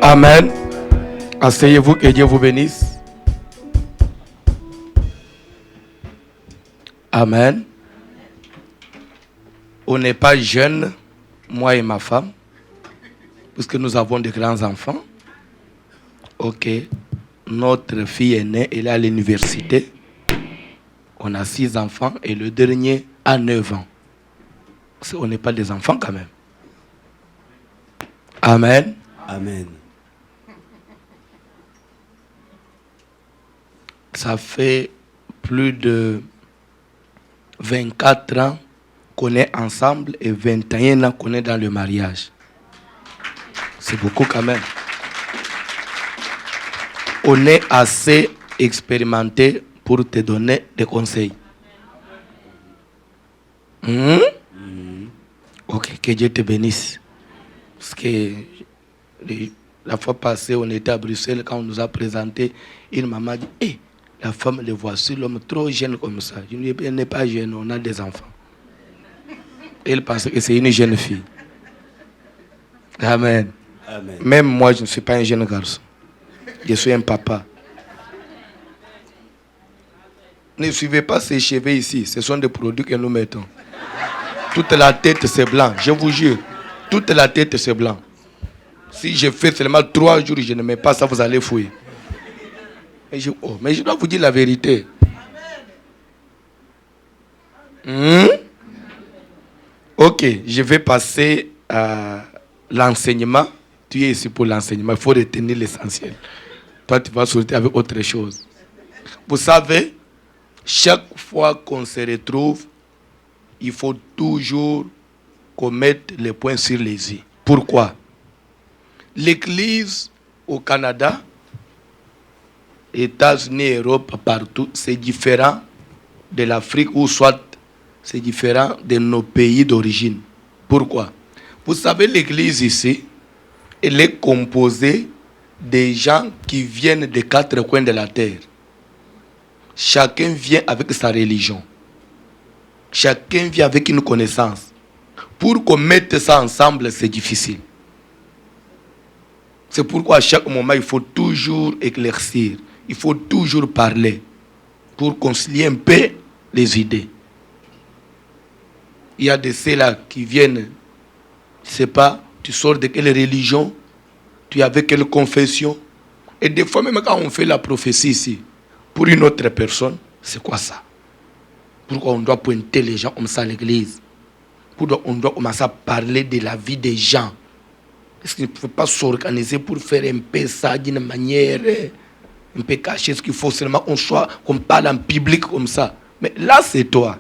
Amen. Asseyez-vous, que Dieu vous bénisse. Amen. On n'est pas jeunes, moi et ma femme, puisque nous avons de grands enfants. Ok. Notre fille est née, elle est à l'université. On a 6 enfants et le dernier a 9 ans. On n'est pas des enfants quand même. Amen. Amen. Ça fait plus de 24 ans qu'on est ensemble et 21 ans qu'on est dans le mariage. C'est beaucoup quand même. On est assez expérimenté pour te donner des conseils. Ok, que Dieu te bénisse. Parce que la fois passée, on était à Bruxelles, quand on nous a présenté, une maman dit, hey, la femme, le voici, l'homme trop jeune comme ça. Je lui ai dit, elle n'est pas jeune, on a des enfants. Elle pensait que c'est une jeune fille. Amen. Amen. Même moi, je ne suis pas un jeune garçon. Je suis un papa. Ne suivez pas ces cheveux ici. Ce sont des produits que nous mettons. Toute la tête, c'est blanc. Je vous jure. Toute la tête, c'est blanc. Si je fais seulement 3 jours, je ne mets pas ça, vous allez fouiller. Mais je dois vous dire la vérité. Ok, je vais passer à l'enseignement. Tu es ici pour l'enseignement. Il faut retenir l'essentiel. Toi, tu vas sortir avec autre chose. Vous savez, chaque fois qu'on se retrouve, il faut toujours qu'on mette les points sur les i. Pourquoi? L'Église au Canada, États-Unis, Europe, partout, c'est différent de l'Afrique ou soit c'est différent de nos pays d'origine. Pourquoi? Vous savez, l'Église ici, elle est composée des gens qui viennent des 4 coins de la terre. Chacun vient avec sa religion. Chacun vient avec une connaissance. Pour qu'on mette ça ensemble, c'est difficile. C'est pourquoi à chaque moment, il faut toujours éclaircir. Il faut toujours parler pour concilier un peu les idées. Il y a de ceux-là qui viennent, je ne sais pas, tu sors de quelle religion, tu es avec quelle confession. Et des fois, même quand on fait la prophétie ici, pour une autre personne, c'est quoi ça? Pourquoi on doit pointer les gens comme ça à l'église? Pourquoi on doit commencer à parler de la vie des gens? Est-ce qu'il ne faut pas s'organiser pour faire un peu ça d'une manière un peu cachée? Est-ce qu'il faut seulement qu'on parle en public comme ça? Mais là, c'est toi.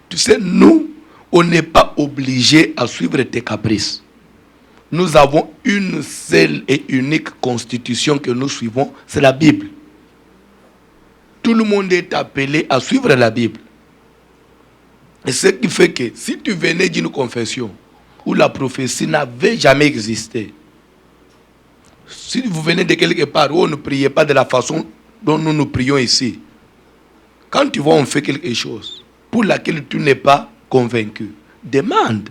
Tu sais, nous, on n'est pas obligé à suivre tes caprices. Nous avons une seule et unique constitution que nous suivons, c'est la Bible. Tout le monde est appelé à suivre la Bible. Et ce qui fait que si tu venais d'une confession où la prophétie n'avait jamais existé, si vous venez de quelque part où on ne priait pas de la façon dont nous prions ici, quand tu vois on fait quelque chose pour laquelle tu n'es pas convaincu, demande.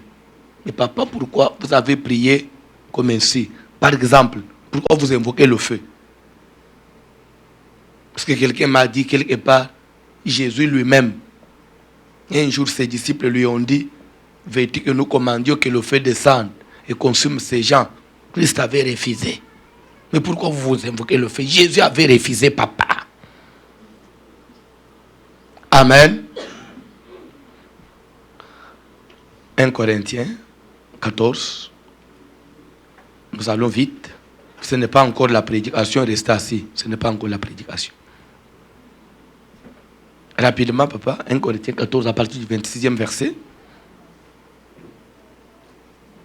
Mais papa, pourquoi vous avez prié comme ainsi? Par exemple, pourquoi vous invoquez le feu? Parce que quelqu'un m'a dit quelque part, Jésus lui-même, Un jour, ses disciples lui ont dit, veux-tu que nous commandions que le feu descende et consume ces gens? Christ avait refusé. Mais pourquoi vous invoquez le feu? Jésus avait refusé, papa. Amen. 1 Corinthiens 14. Nous allons vite. Ce n'est pas encore la prédication, restez assis. Ce n'est pas encore la prédication. Rapidement, papa, 1 Corinthiens 14 à partir du 26e verset.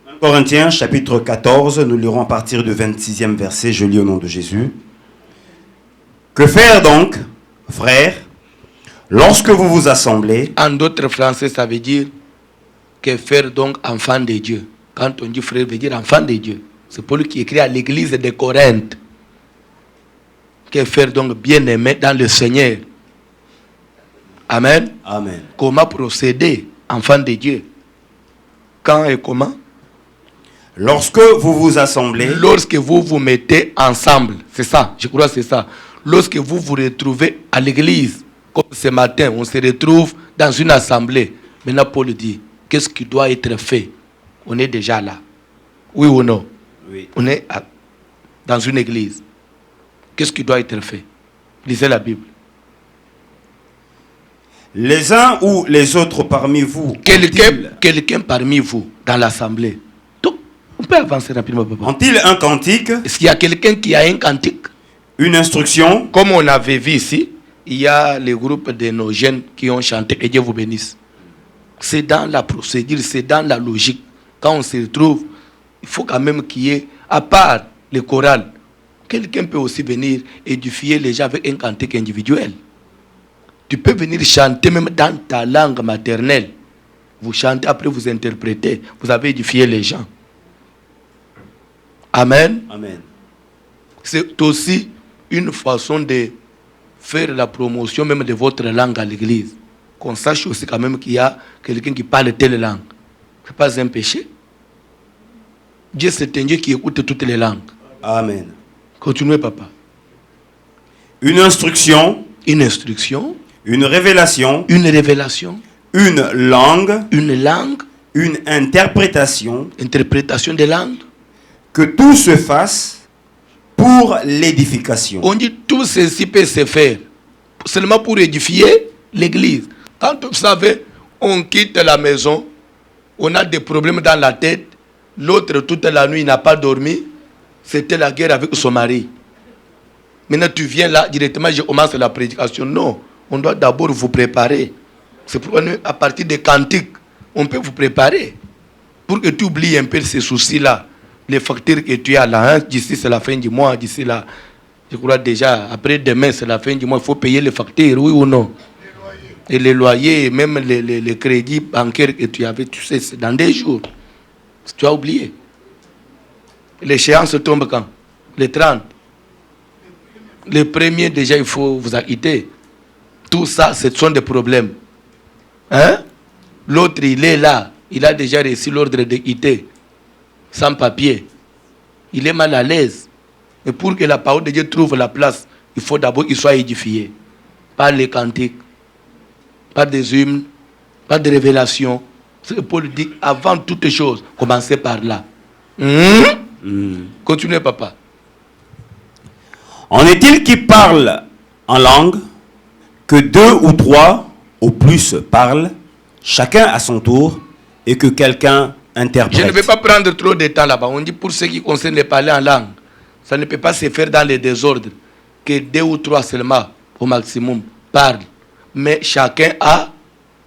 1 Corinthiens chapitre 14, nous lirons à partir du 26e verset, je lis au nom de Jésus. Que faire donc, frères, lorsque vous vous assemblez? En d'autres français, ça veut dire que faire donc enfant de Dieu. Quand on dit frère, veut dire enfant de Dieu. C'est Paul qui écrit à l'église de Corinthe. Que faire donc bien-aimé dans le Seigneur. Amen. Amen. Comment procéder, enfant de Dieu? Quand et comment? Lorsque vous vous assemblez. Lorsque vous vous mettez ensemble. C'est ça, je crois que c'est ça. Lorsque vous vous retrouvez à l'église, comme ce matin, on se retrouve dans une assemblée. Maintenant, Paul dit, qu'est-ce qui doit être fait? On est déjà là. Oui ou non? Oui. On est dans une église. Qu'est-ce qui doit être fait? Lisez la Bible. Les uns ou les autres parmi vous. Quelqu'un parmi vous dans l'assemblée. Donc, on peut avancer rapidement, papa. Ont-ils un cantique? Est-ce qu'il y a quelqu'un qui a un cantique? Une instruction? Comme on avait vu ici, il y a les groupes de nos jeunes qui ont chanté et Dieu vous bénisse. C'est dans la procédure, c'est dans la logique. Quand on se retrouve, il faut quand même qu'il y ait, à part le choral, quelqu'un peut aussi venir édifier les gens avec un cantique individuel. Tu peux venir chanter même dans ta langue maternelle. Vous chantez, après vous interprétez. Vous avez édifié les gens. Amen. Amen. C'est aussi une façon de faire la promotion même de votre langue à l'église. Qu'on sache aussi quand même qu'il y a quelqu'un qui parle telle langue. Ce n'est pas un péché. Dieu, c'est un Dieu qui écoute toutes les langues. Amen. Continuez, papa. Une instruction. Une instruction. Une révélation. Une révélation. Une langue. Une langue. Une interprétation. Interprétation des langues. Que tout se fasse pour l'édification. On dit tout ceci peut se faire seulement pour édifier l'église. Quand vous savez, on quitte la maison, on a des problèmes dans la tête, l'autre toute la nuit n'a pas dormi, c'était la guerre avec son mari. Maintenant tu viens là, directement je commence la prédication. Non, on doit d'abord vous préparer. C'est pourquoi à partir des cantiques, on peut vous préparer. Pour que tu oublies un peu ces soucis-là. Les factures que tu as là, hein, d'ici c'est la fin du mois, d'ici là, je crois déjà, après demain c'est la fin du mois, il faut payer les factures, oui ou non? Et les loyers, même les crédits bancaires que tu avais, tu sais, c'est dans des jours. Tu as oublié. L'échéance tombe quand? Les 30. Les premiers, déjà, il faut vous acquitter. Tout ça, ce sont des problèmes. Hein? L'autre, il est là. Il a déjà reçu l'ordre de quitter. Sans papier. Il est mal à l'aise. Et pour que la parole de Dieu trouve la place, il faut d'abord qu'il soit édifié. Par les cantiques, par des hymnes, par des révélations. C'est ce que Paul dit, avant toutes choses, commencez par là. Continuez, papa. En est-il qui parle en langue, que 2 ou 3 au plus parlent, chacun à son tour, et que quelqu'un interprète. Je ne vais pas prendre trop de temps là-bas. On dit pour ce qui concerne les parler en langue, ça ne peut pas se faire dans le désordre. Que 2 ou 3 seulement, au maximum, parlent. Mais chacun a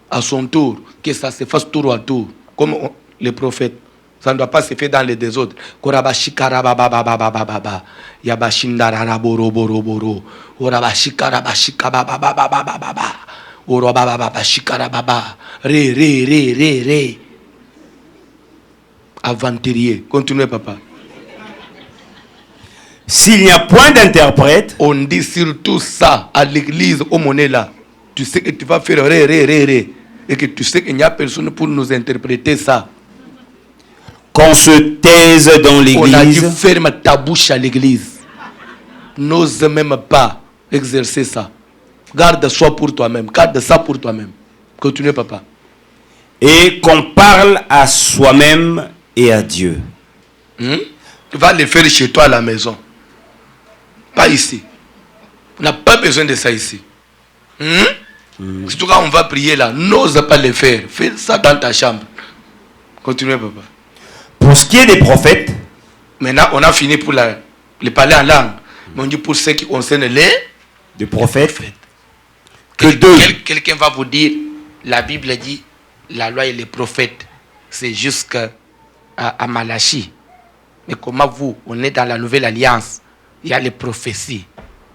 à son tour, que ça se fasse tour à tour, comme les prophètes. Ça ne doit pas se faire dans le désordre. Aventurier. Continuez, papa. S'il n'y a point d'interprète, on dit surtout ça à l'église où on est là. Tu sais que tu vas faire ré, et que tu sais qu'il n'y a personne pour nous interpréter ça. Qu'on se taise dans l'église. On a dit ferme ta bouche à l'église. N'ose même pas exercer ça. Garde ça pour toi-même. Garde ça pour toi-même. Continuez, papa. Et qu'on parle à soi-même et à Dieu. Tu vas le faire chez toi à la maison. Pas ici. On n'a pas besoin de ça ici. Surtout quand on va prier là, n'ose pas le faire. Fais ça dans ta chambre. Continuez, papa. Pour ce qui est des prophètes, maintenant on a fini pour le parler en langue. Mais on dit pour ce qui concerne les prophètes, que quelqu'un va vous dire, la Bible dit, la loi et les prophètes, c'est jusqu'à Malachie. Mais comment vous, on est dans la nouvelle alliance, il y a les prophéties.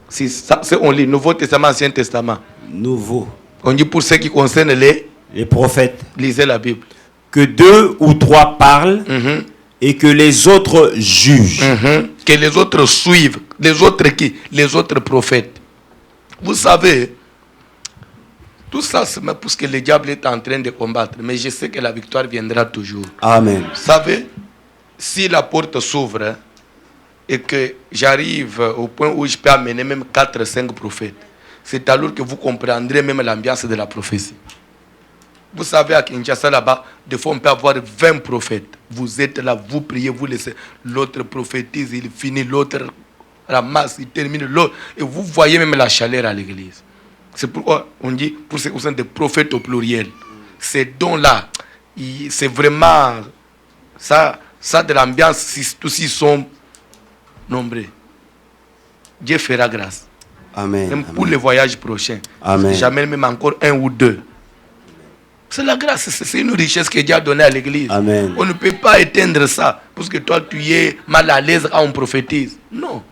C'est on lit Nouveau Testament, Ancien Testament. Nouveau. On dit pour ce qui concerne les prophètes, lisez la Bible. Que 2 ou 3 parlent et que les autres jugent. Que les autres suivent. Les autres qui? Les autres prophètes. Vous savez, tout ça c'est parce que le diable est en train de combattre. Mais je sais que la victoire viendra toujours. Amen. Vous savez, si la porte s'ouvre et que j'arrive au point où je peux amener même 4 ou 5 prophètes, c'est alors que vous comprendrez même l'ambiance de la prophétie. Vous savez, à Kinshasa, là-bas, des fois, on peut avoir 20 prophètes. Vous êtes là, vous priez, vous laissez. L'autre prophétise, il finit, l'autre ramasse, il termine, l'autre. Et vous voyez même la chaleur à l'église. C'est pourquoi on dit, pour ce qui concerne des prophètes au pluriel, ces dons-là, c'est vraiment ça de l'ambiance, si tous ils sont nombreux. Dieu fera grâce. Amen. Même pour les voyages prochains. Amen. Jamais même encore 1 ou 2. C'est la grâce, c'est une richesse que Dieu a donnée à l'église. Amen. On ne peut pas éteindre ça. Parce que toi, tu es mal à l'aise quand on prophétise. Non.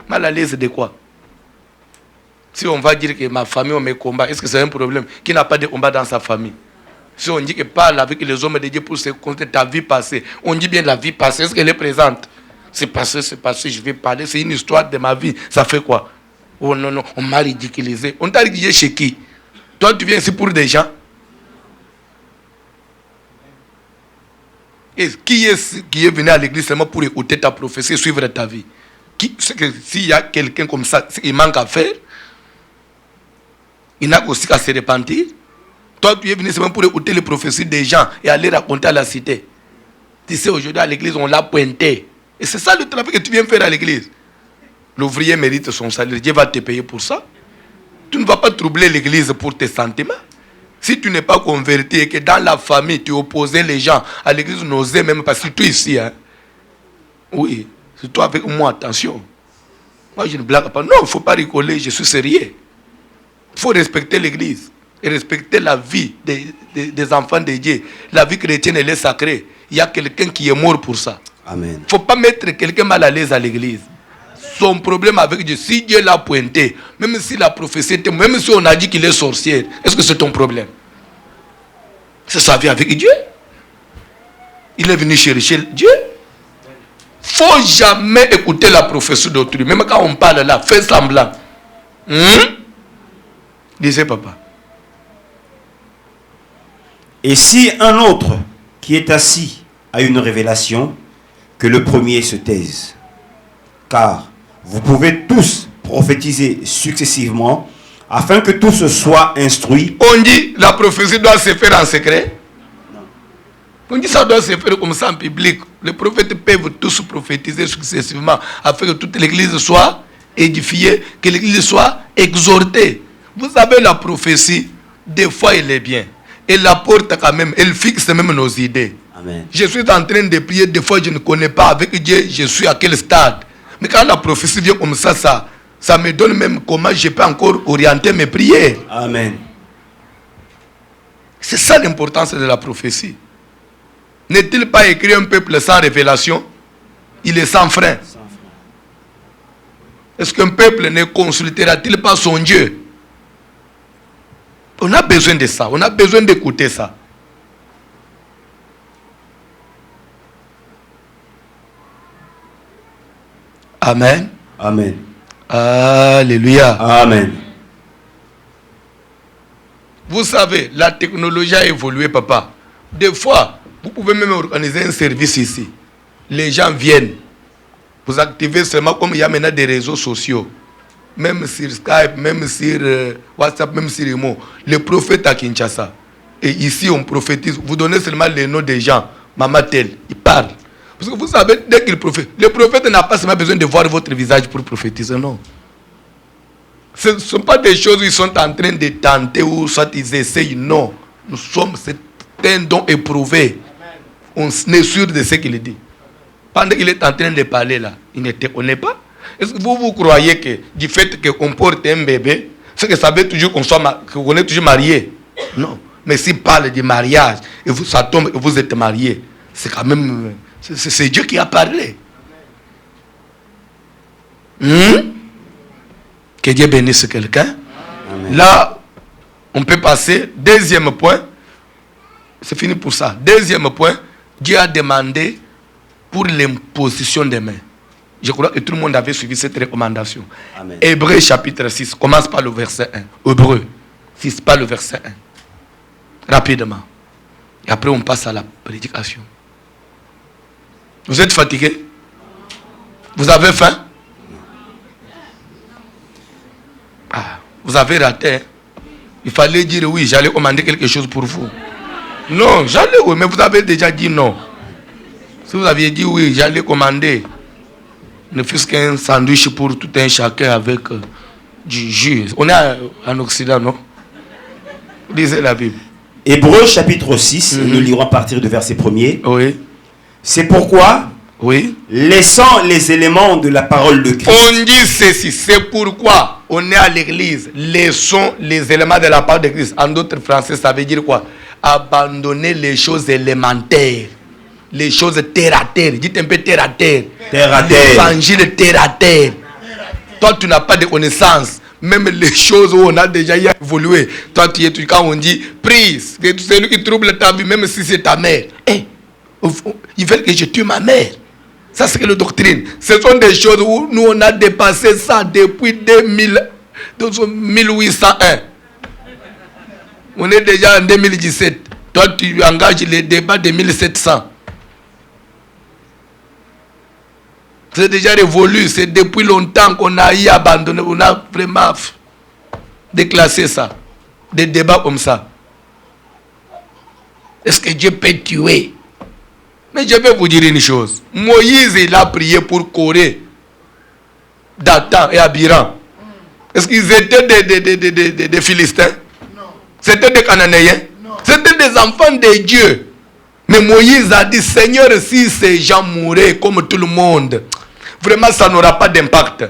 Mal à l'aise de quoi? Si on va dire que ma famille, on me combat, est-ce que c'est un problème? Qui n'a pas de combat dans sa famille? Si on dit que parle avec les hommes de Dieu pour se compter ta vie passée, on dit bien la vie passée, est-ce qu'elle est présente? C'est passé, je vais parler, c'est une histoire de ma vie. Ça fait quoi? Oh non, non, on m'a ridiculisé. On t'a ridiculisé chez qui? Toi, tu viens ici pour des gens? Et qui est venu à l'église seulement pour écouter ta prophétie et suivre ta vie? S'il y a quelqu'un comme ça, il manque à faire, il n'a aussi qu'à se repentir. Toi, tu es venu seulement pour écouter les prophéties des gens et aller raconter à la cité. Tu sais, aujourd'hui à l'église, on l'a pointé. Et c'est ça le travail que tu viens faire à l'église. L'ouvrier mérite son salaire. Dieu va te payer pour ça. Tu ne vas pas troubler l'église pour tes sentiments. Si tu n'es pas converti et que dans la famille, tu opposais les gens à l'église, n'osais même pas, surtout ici. Hein. Oui, c'est toi avec moi, attention. Moi, je ne blague pas. Non, il ne faut pas rigoler, je suis sérieux. Il faut respecter l'église et respecter la vie des enfants de Dieu. La vie chrétienne, elle est sacrée. Il y a quelqu'un qui est mort pour ça. Amen. Il ne faut pas mettre quelqu'un mal à l'aise à l'église. Son problème avec Dieu, si Dieu l'a pointé, même si la prophétie était, même si on a dit qu'il est sorcier, est-ce que c'est ton problème? C'est sa vie avec Dieu. Il est venu chercher Dieu. Il ne faut jamais écouter la prophétie d'autrui. Même quand on parle là, fais semblant. Disait papa. Et si un autre qui est assis a une révélation, que le premier se taise. Car vous pouvez tous prophétiser successivement afin que tous soient instruits. On dit la prophétie doit se faire en secret. On dit ça doit se faire comme ça en public. Les prophètes peuvent tous prophétiser successivement afin que toute l'église soit édifiée, que l'église soit exhortée. Vous savez, la prophétie, des fois elle est bien. Elle apporte quand même, elle fixe même nos idées. Amen. Je suis en train de prier, des fois je ne connais pas avec Dieu, je suis à quel stade. Mais quand la prophétie vient comme ça me donne même comment je peux encore orienter mes prières. Amen. C'est ça l'importance de la prophétie. N'est-il pas écrit un peuple sans révélation? Il est sans frein. Est-ce qu'un peuple ne consultera-t-il pas son Dieu? On a besoin de ça. On a besoin d'écouter ça. Amen. Amen. Alléluia. Amen. Vous savez, la technologie a évolué, papa. Des fois, vous pouvez même organiser un service ici. Les gens viennent. Vous activez seulement comme il y a maintenant des réseaux sociaux. Même sur Skype, même sur WhatsApp, même sur Imo. Le prophète à Kinshasa. Et ici, on prophétise. Vous donnez seulement les noms des gens. Maman tel, il parle. Parce que vous savez, dès qu'il prophète, le prophète n'a pas seulement besoin de voir votre visage pour prophétiser, non. Ce ne sont pas des choses où ils sont en train de tenter ou soit ils essayent, non. Nous sommes, c'est un don éprouvé. On est sûr de ce qu'il dit. Pendant qu'il est en train de parler là, il ne te connaît pas. Est-ce que vous croyez que du fait qu'on porte un bébé, c'est que ça veut toujours qu'on est toujours marié? Non. Mais s'il parle du mariage, et ça tombe et vous êtes marié, c'est quand même... C'est Dieu qui a parlé. Que Dieu bénisse quelqu'un. Là, on peut passer. Deuxième point. C'est fini pour ça. Deuxième point. Dieu a demandé pour l'imposition des mains. Je crois que tout le monde avait suivi cette recommandation. Amen. Hébreux chapitre 6. Commence par le verset 1. Hébreux 6, pas le verset 1. Rapidement. Et après, on passe à la prédication. Vous êtes fatigué? Vous avez faim? Ah, vous avez raté. Il fallait dire oui, j'allais commander quelque chose pour vous. Non, j'allais oui, mais vous avez déjà dit non. Si vous aviez dit oui, j'allais commander ne fût-ce qu'un sandwich pour tout un chacun avec du jus. On est en Occident, non? Lisez la Bible. Hébreux chapitre 6, nous lirons à partir du verset 1er. Oui. C'est pourquoi, oui, laissant les éléments de la parole de Christ. On dit ceci, c'est pourquoi on est à l'église. Laissons les éléments de la parole de Christ. En d'autres français, ça veut dire quoi? Abandonner les choses élémentaires. Les choses terre à terre. Dites un peu terre à terre. Terre à terre. L'évangile terre à terre. Toi, tu n'as pas de connaissances. Même les choses où on a déjà évolué. Toi, tu es quand on dit prise, que c'est lui qui trouble ta vie, même si c'est ta mère. Hey, ils veulent que je tue ma mère. Ça, c'est que la doctrine. Ce sont des choses où nous, on a dépassé ça depuis 1801. On est déjà en 2017. Toi, tu engages les débats de 1700. C'est déjà révolu. C'est depuis longtemps qu'on a y abandonné. On a vraiment déclassé ça. Des débats comme ça. Est-ce que Dieu peut tuer? Mais je vais vous dire une chose. Moïse, il a prié pour Corée, Dathan et Abiram. Est-ce qu'ils étaient des Philistins? Non. C'était des Cananéens? Non. C'était des enfants de Dieu. Mais Moïse a dit, Seigneur, si ces gens mouraient comme tout le monde, vraiment ça n'aura pas d'impact.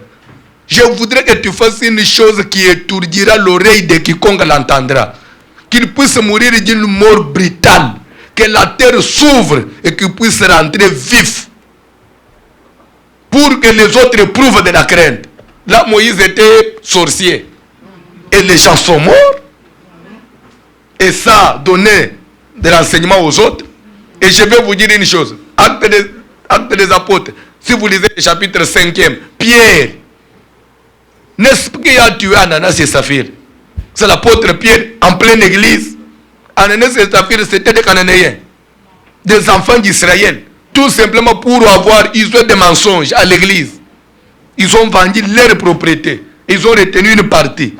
Je voudrais que tu fasses une chose qui étourdira l'oreille de quiconque l'entendra. Qu'il puisse mourir d'une mort brutale. Que la terre s'ouvre et qu'il puisse rentrer vif. Pour que les autres éprouvent de la crainte. Là, Moïse était sorcier. Et les gens sont morts. Et ça a donné de l'enseignement aux autres. Et je vais vous dire une chose. Acte des apôtres. Si vous lisez le chapitre 5e, Pierre, n'est-ce pas qu'il a tué Ananas et Saphir? C'est l'apôtre Pierre en pleine église. Ananas et Saphir, c'était des Cananéens, des enfants d'Israël. Tout simplement pour avoir usé des mensonges à l'église. Ils ont vendu leur propriété. Ils ont retenu une partie.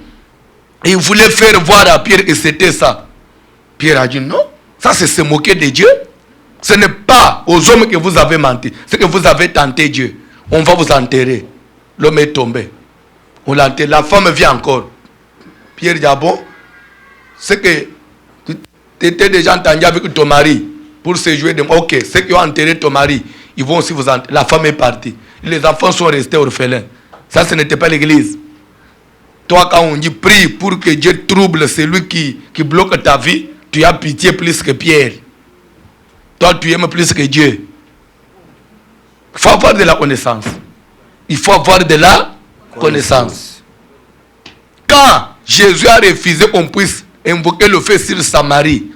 Et ils voulaient faire voir à Pierre que c'était ça. Pierre a dit non, ça c'est se moquer de Dieu. Ce n'est pas aux hommes que vous avez menti. C'est que vous avez tenté Dieu. On va vous enterrer. L'homme est tombé. On l'enterre. La femme vient encore. Pierre dit, ah bon? C'est que tu étais déjà entendu avec ton mari pour se jouer de moi. Ok, ceux qui ont enterré ton mari, ils vont aussi vous enterrer. La femme est partie. Les enfants sont restés orphelins. Ça, ce n'était pas l'église. Toi, quand on dit prie pour que Dieu trouble celui qui bloque ta vie, tu as pitié plus que Pierre. Toi, tu aimes plus que Dieu. Il faut avoir de la connaissance. Il faut avoir de la connaissance. Quand Jésus a refusé qu'on puisse invoquer le feu sur Samarie,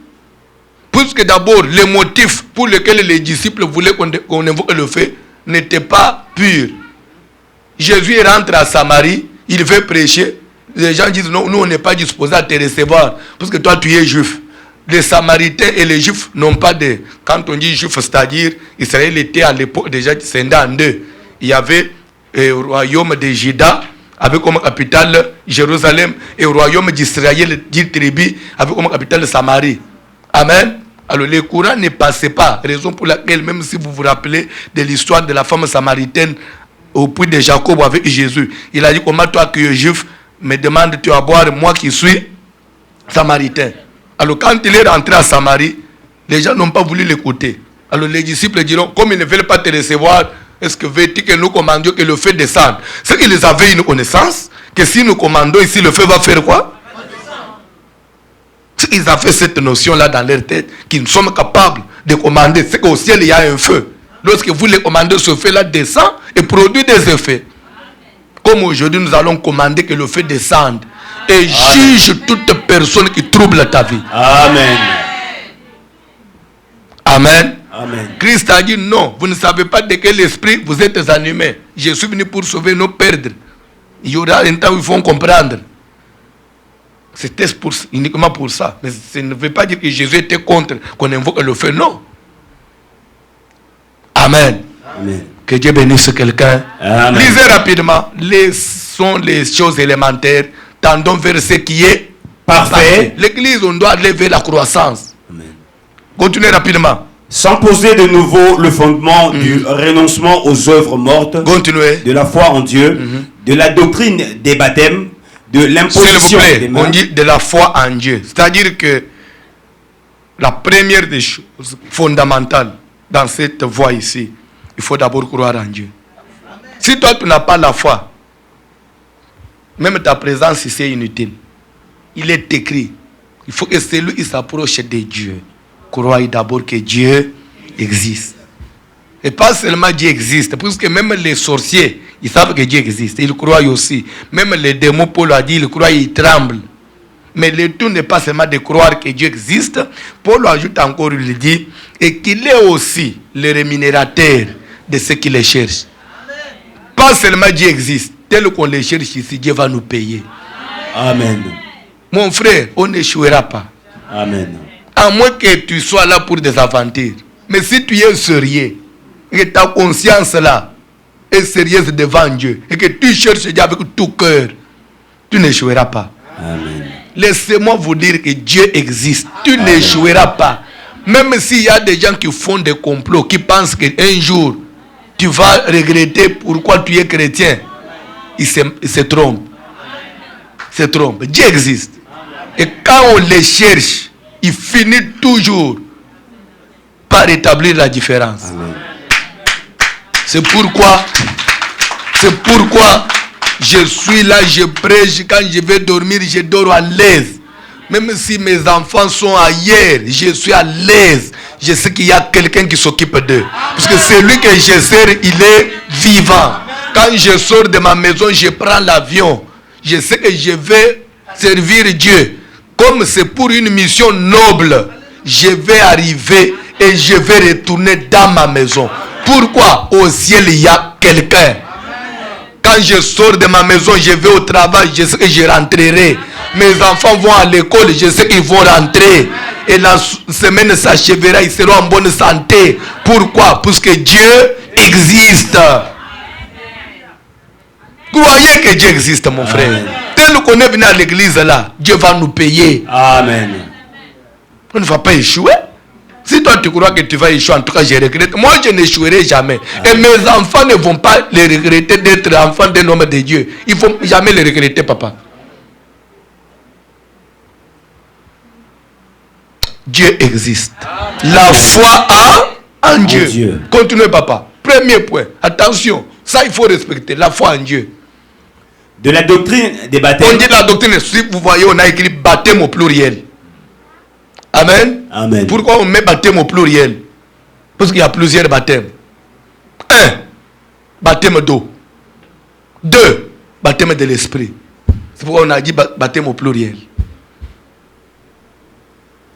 puisque d'abord, les motifs pour lesquels les disciples voulaient qu'on invoque le feu n'étaient pas purs. Jésus rentre à Samarie, il veut prêcher. Les gens disent non, nous on n'est pas disposés à te recevoir, parce que toi tu es juif. Les Samaritains et les Juifs n'ont pas de... Quand on dit Juif, c'est-à-dire, Israël était à l'époque déjà scindé en deux. Il y avait le royaume de Juda, avec comme capitale Jérusalem, et le royaume d'Israël, dit tribu, avec comme capitale Samarie. Amen. Alors le courant ne passait pas. Raison pour laquelle, même si vous vous rappelez de l'histoire de la femme samaritaine au puits de Jacob avec Jésus, il a dit, comment toi qui es juif me demandes-tu à boire, moi qui suis samaritain. Alors quand il est rentré à Samarie, les gens n'ont pas voulu l'écouter. Alors les disciples diront, comme ils ne veulent pas te recevoir, est-ce que veux-tu que nous commandions que le feu descende? C'est qu'ils avaient une connaissance que si nous commandons ici, le feu va faire quoi? Ils avaient cette notion-là dans leur tête, qu'ils sommes capables de commander. C'est qu'au ciel, il y a un feu. Lorsque vous les commandez, ce feu-là descend et produit des effets. Comme aujourd'hui, nous allons commander que le feu descende et juge toute personne qui trouble ta vie. Amen. Amen. Amen. Christ a dit non, vous ne savez pas de quel esprit vous êtes animés. Je suis venu pour sauver nos perdre. Il y aura un temps où il faut comprendre. C'était uniquement pour ça. Mais ça ne veut pas dire que Jésus était contre qu'on invoque le feu. Non. Amen. Amen. Que Dieu bénisse quelqu'un. Amen. Lisez rapidement. Sont les choses élémentaires. Tendons vers ce qui est Parfait. L'église, on doit aller vers la croissance. Amen. Continuez rapidement. Sans poser de nouveau le fondement du renoncement aux œuvres mortes, Continuez. de la foi en Dieu, de la doctrine des baptêmes, de S'il vous l'imposition plaît, des mains. on dit de la foi en Dieu. C'est-à-dire que la première des choses fondamentales dans cette voie ici, il faut d'abord croire en Dieu. Si toi tu n'as pas la foi, même ta présence ici est inutile. Il est écrit, il faut que celui qui s'approche de Dieu croie d'abord que Dieu existe. Et pas seulement Dieu existe, puisque même les sorciers, ils savent que Dieu existe. Ils croient aussi. Même les démons, Paul a dit, ils croient, ils tremblent. Mais le tout n'est pas seulement de croire que Dieu existe. Paul ajoute encore, il dit, et qu'il est aussi le rémunérateur de ceux qui les cherchent. Pas seulement Dieu existe. Tel qu'on les cherche ici, Dieu va nous payer. Amen. Mon frère, on n'échouera pas. Amen. À moins que tu sois là pour des aventures. Mais si tu es sérieux, et que ta conscience là est sérieuse devant Dieu, et que tu cherches Dieu avec tout cœur, tu n'échoueras pas. Amen. Laissez-moi vous dire que Dieu existe. Tu n'échoueras pas. Même s'il y a des gens qui font des complots, qui pensent qu'un jour, tu vas regretter pourquoi tu es chrétien, ils se trompent. Se trompent. Dieu existe. Et quand on les cherche, il finit toujours par établir la différence. Amen. C'est pourquoi je suis là, je prêche. Quand je vais dormir, je dors à l'aise. Même si mes enfants sont ailleurs, je suis à l'aise. Je sais qu'il y a quelqu'un qui s'occupe d'eux. Parce que celui que je sers, il est vivant. Quand je sors de ma maison, je prends l'avion. Je sais que je vais servir Dieu. Comme c'est pour une mission noble, je vais arriver et je vais retourner dans ma maison. Pourquoi? Au ciel, il y a quelqu'un. Quand je sors de ma maison, je vais au travail, je sais que je rentrerai. Mes enfants vont à l'école, je sais qu'ils vont rentrer. Et la semaine s'achèvera, ils seront en bonne santé. Pourquoi? Parce que Dieu existe. Croyez que Dieu existe, mon frère. Amen. Tel qu'on est venu à l'église là, Dieu va nous payer. Amen. On ne va pas échouer. Si toi tu crois que tu vas échouer, en tout cas je regrette. Moi je n'échouerai jamais. Et mes enfants ne vont pas les regretter d'être enfants d'un homme de Dieu. Ils ne vont jamais les regretter, papa. Dieu existe. La foi en Dieu. Dieu. Continuez, papa. Premier point. Attention. Ça, il faut respecter. La foi en Dieu. De la doctrine des On baptêmes. dit la doctrine. Si vous voyez, on a écrit baptême au pluriel. Amen. Amen. Pourquoi on met baptême au pluriel? Parce qu'il y a plusieurs baptêmes. 1. Baptême d'eau. 2. Baptême de l'esprit. C'est pourquoi on a dit baptême au pluriel.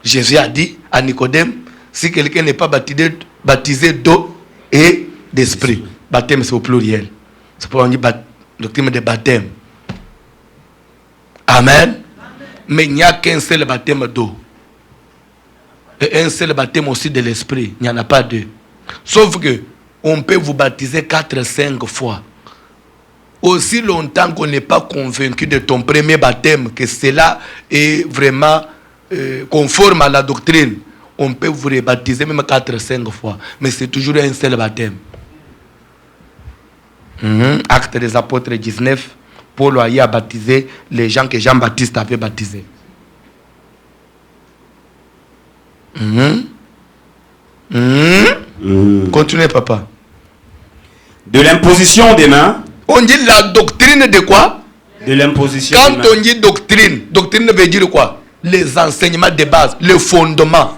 Jésus a dit à Nicodème, si quelqu'un n'est pas baptisé d'eau et d'esprit, baptême c'est au pluriel. C'est pourquoi on dit doctrine de baptême. Amen. Mais il n'y a qu'un seul baptême d'eau. Et un seul baptême aussi de l'esprit. Il n'y en a pas deux. Sauf que on peut vous baptiser 4-5 fois. Aussi longtemps qu'on n'est pas convaincu de ton premier baptême, que cela est vraiment conforme à la doctrine, on peut vous rebaptiser même 4-5 fois. Mais c'est toujours un seul baptême. Acte des apôtres 19, Paul a baptisé les gens que Jean-Baptiste avait baptisés. Continuez, papa. De l'imposition des mains. On dit la doctrine de quoi? De l'imposition Quand des mains. on dit doctrine, doctrine veut dire quoi? Les enseignements de base, le fondement.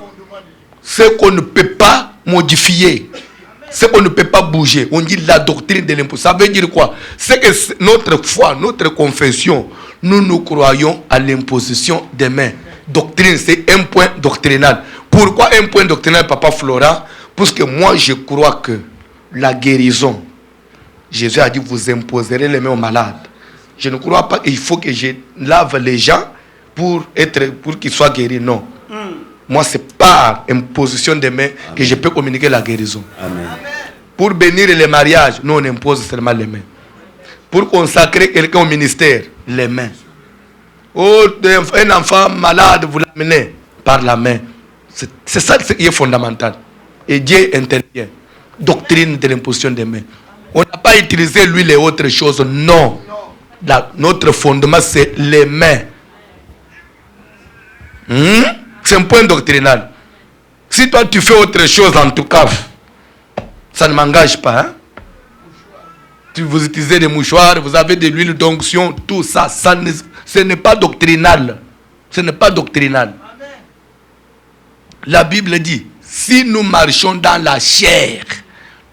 Ce qu'on ne peut pas modifier, ce qu'on ne peut pas bouger. On dit la doctrine de l'imposition. Ça veut dire quoi? C'est que notre foi, notre confession, nous croyons à l'imposition des mains. Doctrine, c'est un point doctrinal. Pourquoi un point doctrinal, Papa Florent? Parce que moi, je crois que la guérison, Jésus a dit, vous imposerez les mains aux malades. Je ne crois pas qu'il faut que je lave les gens pour qu'ils soient guéris. Non. Moi, c'est par imposition des mains que je peux communiquer la guérison. Amen. Pour bénir les mariages, nous, on impose seulement les mains. Pour consacrer quelqu'un au ministère, les mains. Oh, un enfant malade, vous l'amenez par la main. C'est ça qui est fondamental. Et Dieu intervient. Doctrine de l'imposition des mains. On n'a pas utilisé l'huile et autres choses. Non. Notre fondement, c'est les mains. C'est un point doctrinal. Si toi, tu fais autre chose, en tout cas, ça ne m'engage pas. Hein? Vous utilisez des mouchoirs, vous avez de l'huile d'onction, tout ça, ce n'est pas doctrinal. Ce n'est pas doctrinal. La Bible dit, si nous marchons dans la chair,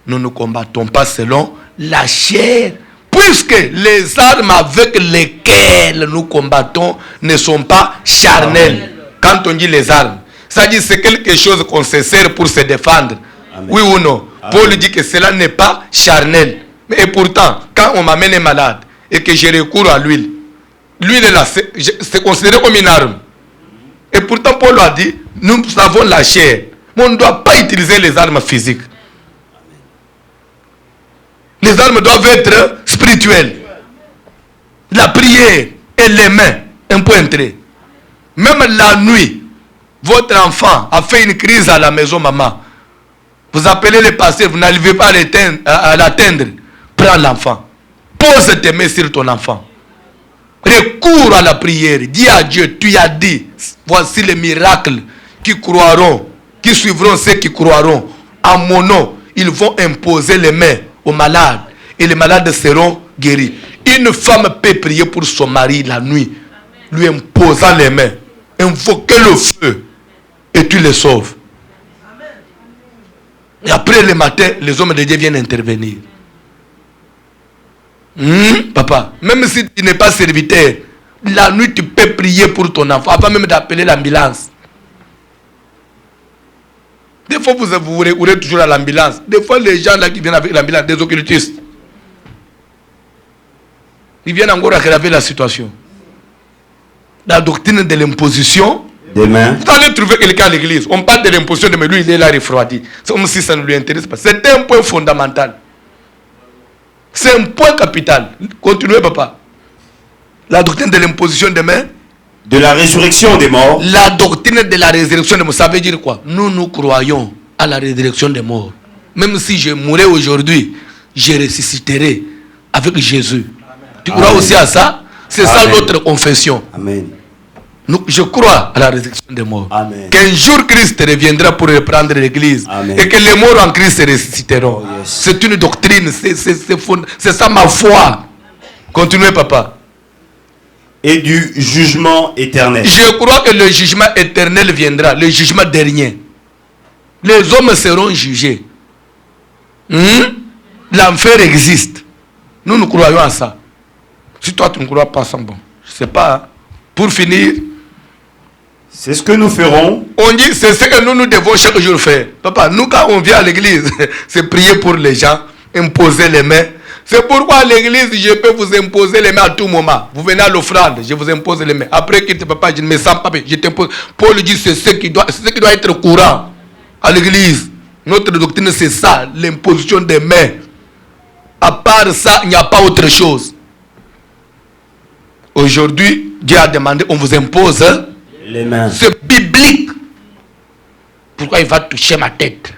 nous ne combattons pas selon la chair, puisque les armes avec lesquelles nous combattons ne sont pas charnelles. Quand on dit les armes, ça dit c'est quelque chose qu'on se sert pour se défendre. Amen. Oui ou non? Amen. Paul dit que cela n'est pas charnel. Et pourtant, quand on m'amène un malade et que je recours à l'huile, l'huile là, c'est considéré comme une arme. Et pourtant, Paul a dit, nous avons la chair, mais on ne doit pas utiliser les armes physiques. Les armes doivent être spirituelles. La prière et les mains, un point trait. Même la nuit, votre enfant a fait une crise à la maison, maman. Vous appelez le pasteur, vous n'arrivez pas à l'atteindre. Prends l'enfant. Pose tes mains sur ton enfant. Recours à la prière. Dis à Dieu, tu as dit, voici les miracles qui croiront, qui suivront ceux qui croiront. En mon nom, ils vont imposer les mains aux malades. Et les malades seront guéris. Une femme peut prier pour son mari la nuit, lui imposant les mains. Invoquez le feu et tu les sauves. Et après le matin, les hommes de Dieu viennent intervenir. Papa, même si tu n'es pas serviteur, la nuit tu peux prier pour ton enfant, avant même d'appeler l'ambulance. Des fois vous recourez toujours à l'ambulance. Des fois les gens là qui viennent avec l'ambulance, des occultistes, ils viennent encore aggraver la situation. La doctrine de l'imposition des mains. Vous allez trouver quelqu'un à l'église, on parle de l'imposition de main, lui il est là refroidi. C'est comme si ça ne lui intéresse pas. C'est un point fondamental. C'est un point capital. Continuez, papa. La doctrine de l'imposition des mains. De la résurrection des morts. La doctrine de la résurrection des morts, ça veut dire quoi? Nous croyons à la résurrection des morts. Même si je mourrais aujourd'hui, je ressusciterai avec Jésus. Amen. Tu crois Amen. Aussi à ça? C'est ça notre confession. Amen. Je crois à la résurrection des morts. Amen. Qu'un jour Christ reviendra pour reprendre l'église. Amen. Et que les morts en Christ se ressusciteront. Oh, yes. C'est une doctrine, c'est ça ma foi. Continuez, papa. Et du jugement éternel. Je crois que le jugement éternel viendra, le jugement dernier. Les hommes seront jugés. L'enfer existe. Nous croyons à ça. Si toi tu ne crois pas, c'est bon. Je ne sais pas. Hein. Pour finir, c'est ce que nous ferons. On dit, c'est ce que nous devons chaque jour faire. Papa, nous quand on vient à l'église, c'est prier pour les gens, imposer les mains. C'est pourquoi à l'église, je peux vous imposer les mains à tout moment. Vous venez à l'offrande, je vous impose les mains. Après quitte papa, je ne me sens pas bien, je t'impose. Paul dit, c'est ce qui doit être courant à l'église. Notre doctrine, c'est ça, l'imposition des mains. À part ça, il n'y a pas autre chose. Aujourd'hui, Dieu a demandé, on vous impose Les mains. C'est biblique. Pourquoi il va toucher ma tête?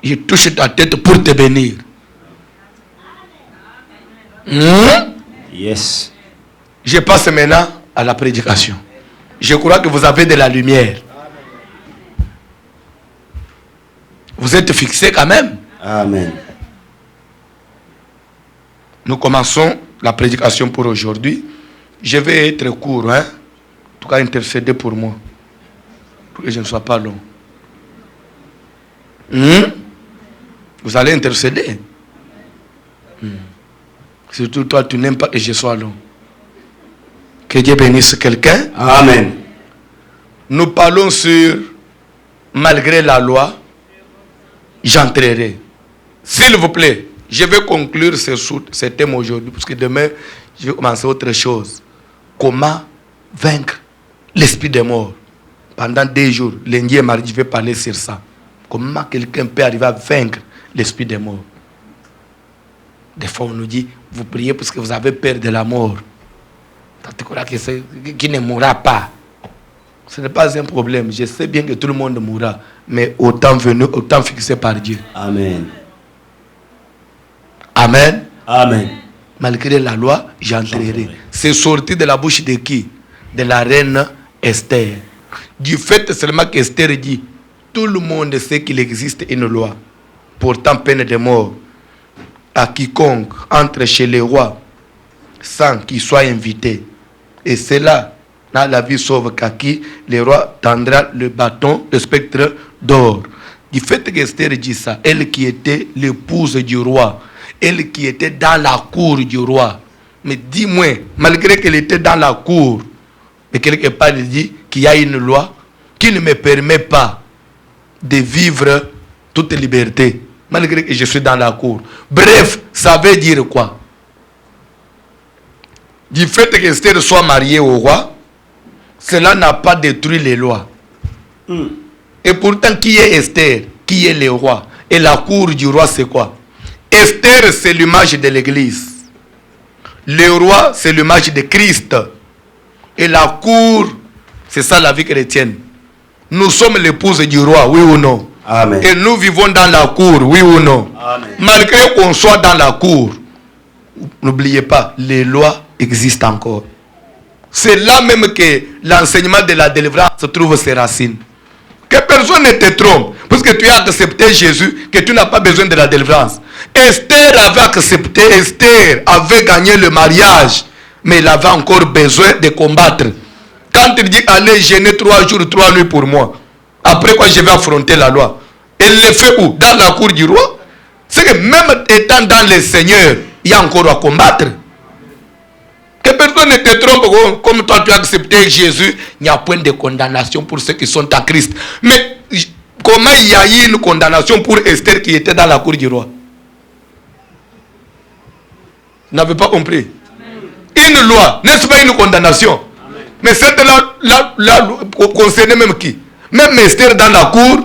Il touche ta tête pour te bénir. Yes. Je passe maintenant à la prédication. Je crois que vous avez de la lumière. Vous êtes fixés quand même. Amen. Nous commençons la prédication pour aujourd'hui. Je vais être court, hein. En tout cas, intercéder pour moi. Pour que je ne sois pas long. Vous allez intercéder. Surtout toi, tu n'aimes pas que je sois long. Que Dieu bénisse quelqu'un. Amen. Nous parlons sur malgré la loi, j'entrerai. S'il vous plaît, je vais conclure ce thème aujourd'hui, parce que demain, je vais commencer autre chose. Comment vaincre l'esprit des morts? Pendant 2 jours, lundi et mardi, je vais parler sur ça. Comment quelqu'un peut arriver à vaincre l'esprit des morts? Des fois, on nous dit, vous priez parce que vous avez peur de la mort. Tu crois qui ne mourra pas? Ce n'est pas un problème. Je sais bien que tout le monde mourra. Mais au temps venu, au temps fixé par Dieu. Amen. Amen. Amen. Malgré la loi, j'entrerai. C'est sorti de la bouche de qui? De la reine Esther. Du fait seulement qu'Esther dit, tout le monde sait qu'il existe une loi. Pourtant, peine de mort à quiconque entre chez les rois sans qu'il soit invité. Et c'est là, dans la vie sauve qu'à qui le roi tendra le bâton, le spectre d'or. Du fait qu'Esther dit ça, elle qui était l'épouse du roi, elle qui était dans la cour du roi. Mais dis-moi, malgré qu'elle était dans la cour, mais quelque part elle dit qu'il y a une loi qui ne me permet pas de vivre toute liberté, malgré que je suis dans la cour. Bref, ça veut dire quoi? Du fait qu'Esther soit mariée au roi, cela n'a pas détruit les lois. Et pourtant, qui est Esther? Qui est le roi? Et la cour du roi, c'est quoi? Esther, c'est l'image de l'église. Le roi, c'est l'image de Christ. Et la cour, c'est ça la vie chrétienne. Nous sommes l'épouse du roi, oui ou non? Amen. Et nous vivons dans la cour, oui ou non? Amen. Malgré qu'on soit dans la cour, n'oubliez pas, les lois existent encore. C'est là même que l'enseignement de la délivrance trouve ses racines. Que personne ne te trompe. Parce que tu as accepté Jésus, que tu n'as pas besoin de la délivrance. Esther avait accepté, Esther avait gagné le mariage, mais elle avait encore besoin de combattre. Quand il dit allez jeûner 3 jours, 3 nuits pour moi, après quoi je vais affronter la loi. Elle le fait où? Dans la cour du roi. C'est que même étant dans le Seigneur, il y a encore à combattre. Que personne ne te trompe, comme toi tu as accepté Jésus, il n'y a point de condamnation pour ceux qui sont en Christ. Mais comment il y a eu une condamnation pour Esther qui était dans la cour du roi? Vous n'avez pas compris? Une loi, n'est-ce pas une condamnation? Amen. Mais cette loi concernait même qui? Même Esther dans la cour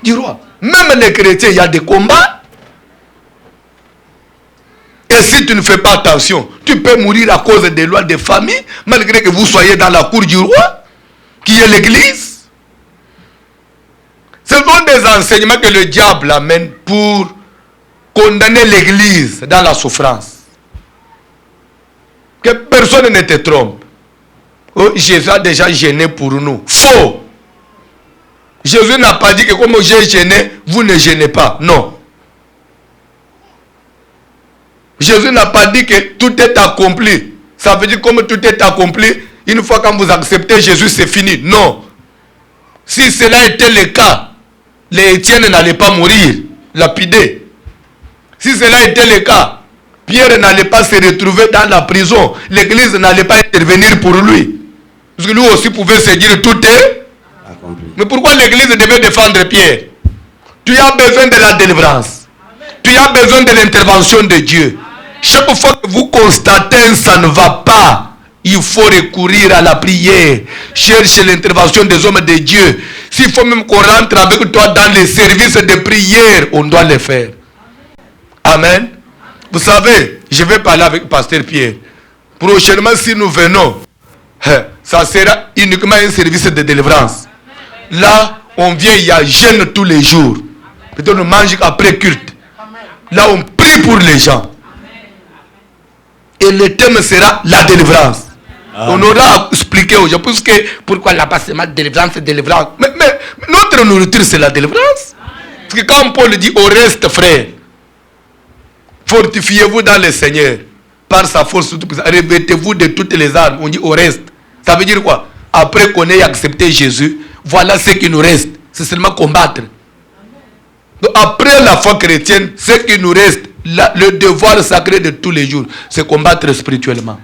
du roi. Même les chrétiens, il y a des combats. Et si tu ne fais pas attention, tu peux mourir à cause des lois de famille, malgré que vous soyez dans la cour du roi, qui est l'église. Ce sont des enseignements que le diable amène pour condamner l'église dans la souffrance. Que personne ne te trompe. Oh, Jésus a déjà gêné pour nous. Faux. Jésus n'a pas dit que comme j'ai gêné, vous ne gênez pas. Non. Jésus n'a pas dit que tout est accompli. Ça veut dire comme tout est accompli, une fois quand vous acceptez Jésus, c'est fini. Non. Si cela était le cas, les Étienne n'allaient pas mourir, lapidés. Si cela était le cas, Pierre n'allait pas se retrouver dans la prison. L'église n'allait pas intervenir pour lui. Parce que lui aussi pouvait se dire tout est accompli. Mais pourquoi l'église devait défendre Pierre? Tu as besoin de la délivrance. Tu as besoin de l'intervention de Dieu. Chaque fois que vous constatez ça ne va pas, il faut recourir à la prière. Cherche l'intervention des hommes de Dieu. S'il faut même qu'on rentre avec toi dans les services de prière, on doit le faire. Amen. Vous savez, je vais parler avec Pasteur Pierre. Prochainement, si nous venons, ça sera uniquement un service de délivrance. Là, on vient, il y a jeûne tous les jours. Peut-être on mange après culte. Là, on prie pour les gens. Et le thème sera la délivrance. On aura expliqué aux gens pourquoi là-bas c'est ma délivrance, délivrance. Mais notre nourriture, c'est la délivrance. Parce que quand Paul dit au reste, frère, fortifiez-vous dans le Seigneur. Par sa force, revêtez-vous de toutes les armes. On dit au reste. Ça veut dire quoi? Après qu'on ait accepté Jésus, voilà ce qui nous reste. C'est seulement combattre. Donc après la foi chrétienne, ce qui nous reste, le devoir sacré de tous les jours, c'est combattre spirituellement.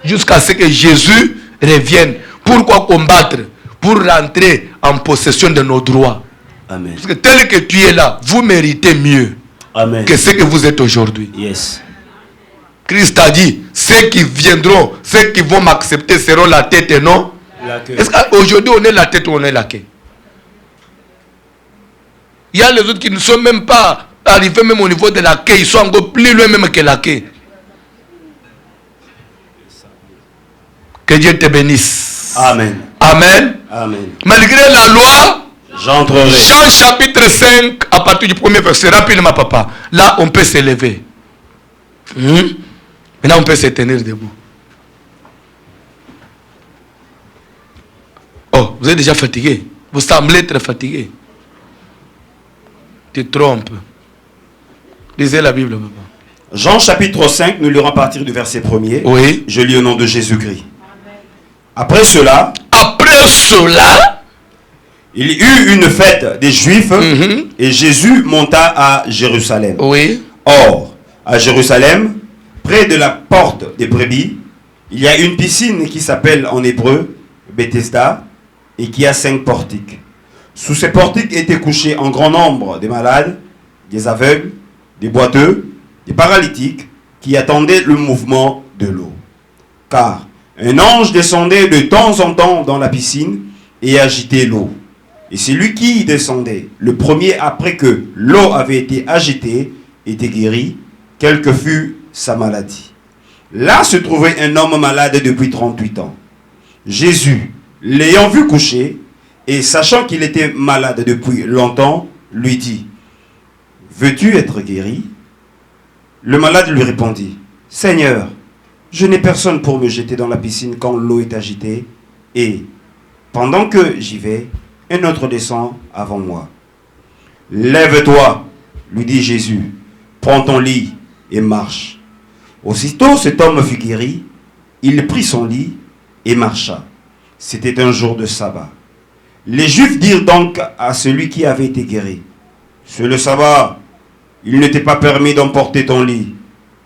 Jusqu'à ce que Jésus revienne. Pourquoi combattre? Pour rentrer en possession de nos droits. Amen. Parce que tel que tu es là, vous méritez mieux. Amen. Que ce que vous êtes aujourd'hui. Yes. Christ a dit, ceux qui viendront, ceux qui vont m'accepter seront la tête et non la queue. Est-ce qu'aujourd'hui on est la tête ou on est la queue? Il y a les autres qui ne sont même pas arrivés même au niveau de la queue, ils sont encore plus loin même que la queue. Que Dieu te bénisse. Amen. Amen. Amen. Malgré la loi, j'entrerai. Jean chapitre 5, à partir du premier verset, rapidement papa. Là, on peut s'élever. Maintenant, on peut se tenir debout. Oh, vous êtes déjà fatigué. Vous semblez être fatigué. Tu te trompes. Lisez la Bible, papa. Jean chapitre 5, nous lirons à partir du verset 1er. Oui. Je lis au nom de Jésus-Christ. Après cela, il y eut une fête des Juifs et Jésus monta à Jérusalem. Oui. Or, à Jérusalem, près de la porte des brebis, il y a une piscine qui s'appelle en hébreu Bethesda et qui a 5 portiques. Sous ces portiques étaient couchés en grand nombre des malades, des aveugles, des boiteux, des paralytiques qui attendaient le mouvement de l'eau. Car un ange descendait de temps en temps dans la piscine et agitait l'eau. Et celui qui descendait, le premier après que l'eau avait été agitée, était guéri, quelle que fût sa maladie. Là se trouvait un homme malade depuis 38 ans. Jésus, l'ayant vu coucher, et sachant qu'il était malade depuis longtemps, lui dit, « Veux-tu être guéri ?» Le malade lui répondit, « Seigneur, je n'ai personne pour me jeter dans la piscine quand l'eau est agitée, et pendant que j'y vais, un autre descend avant moi. »« Lève-toi, lui dit Jésus, prends ton lit et marche. » Aussitôt cet homme fut guéri, il prit son lit et marcha. C'était un jour de sabbat. Les Juifs dirent donc à celui qui avait été guéri, « C'est le sabbat, il ne t'est pas permis d'emporter ton lit. »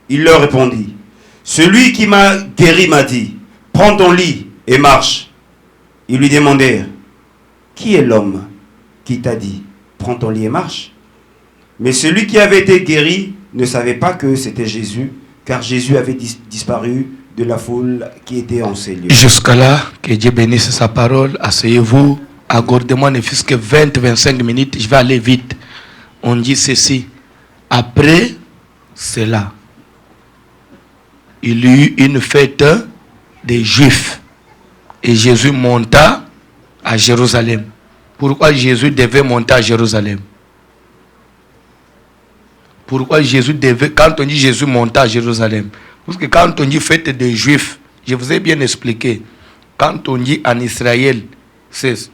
Il leur répondit, « Celui qui m'a guéri m'a dit, prends ton lit et marche. » Ils lui demandèrent, « Qui est l'homme qui t'a dit, prends ton lit et marche ?» Mais celui qui avait été guéri ne savait pas que c'était Jésus, car Jésus avait disparu de la foule qui était en ces lieux. Jusqu'à là, que Dieu bénisse sa parole. Asseyez-vous, accordez-moi ne fût-ce que 20-25 minutes, je vais aller vite. On dit ceci, après cela, il y eut une fête des Juifs et Jésus monta à Jérusalem. Pourquoi Jésus devait monter à Jérusalem? Pourquoi Jésus devait, quand on dit Jésus monta à Jérusalem? Parce que quand on dit fête des Juifs, je vous ai bien expliqué, quand on dit en Israël,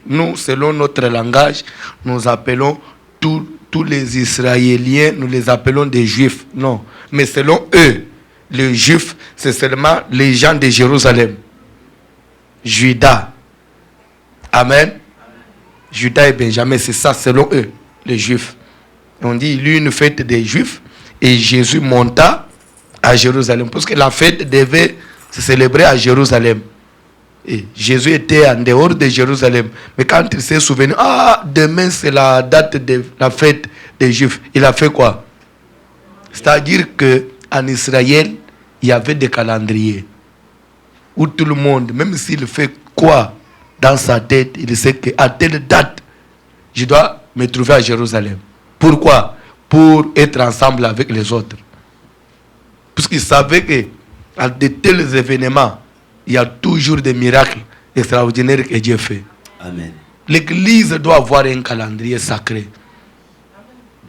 nous, selon notre langage, nous appelons tous les Israéliens, nous les appelons des Juifs. Non, mais selon eux, les Juifs, c'est seulement les gens de Jérusalem. Juda. Amen. Juda et Benjamin, c'est ça selon eux, les Juifs. On dit, il y eut une fête des Juifs et Jésus monta à Jérusalem. Parce que la fête devait se célébrer à Jérusalem. Et Jésus était en dehors de Jérusalem. Mais quand il s'est souvenu, demain c'est la date de la fête des Juifs, il a fait quoi? C'est-à-dire qu'en Israël, il y avait des calendriers où tout le monde, même s'il fait quoi dans sa tête, il sait qu'à telle date, je dois me trouver à Jérusalem. Pourquoi? Pour être ensemble avec les autres. Parce qu'il savait qu'à de tels événements, il y a toujours des miracles extraordinaires que Dieu fait. Amen. L'église doit avoir un calendrier sacré.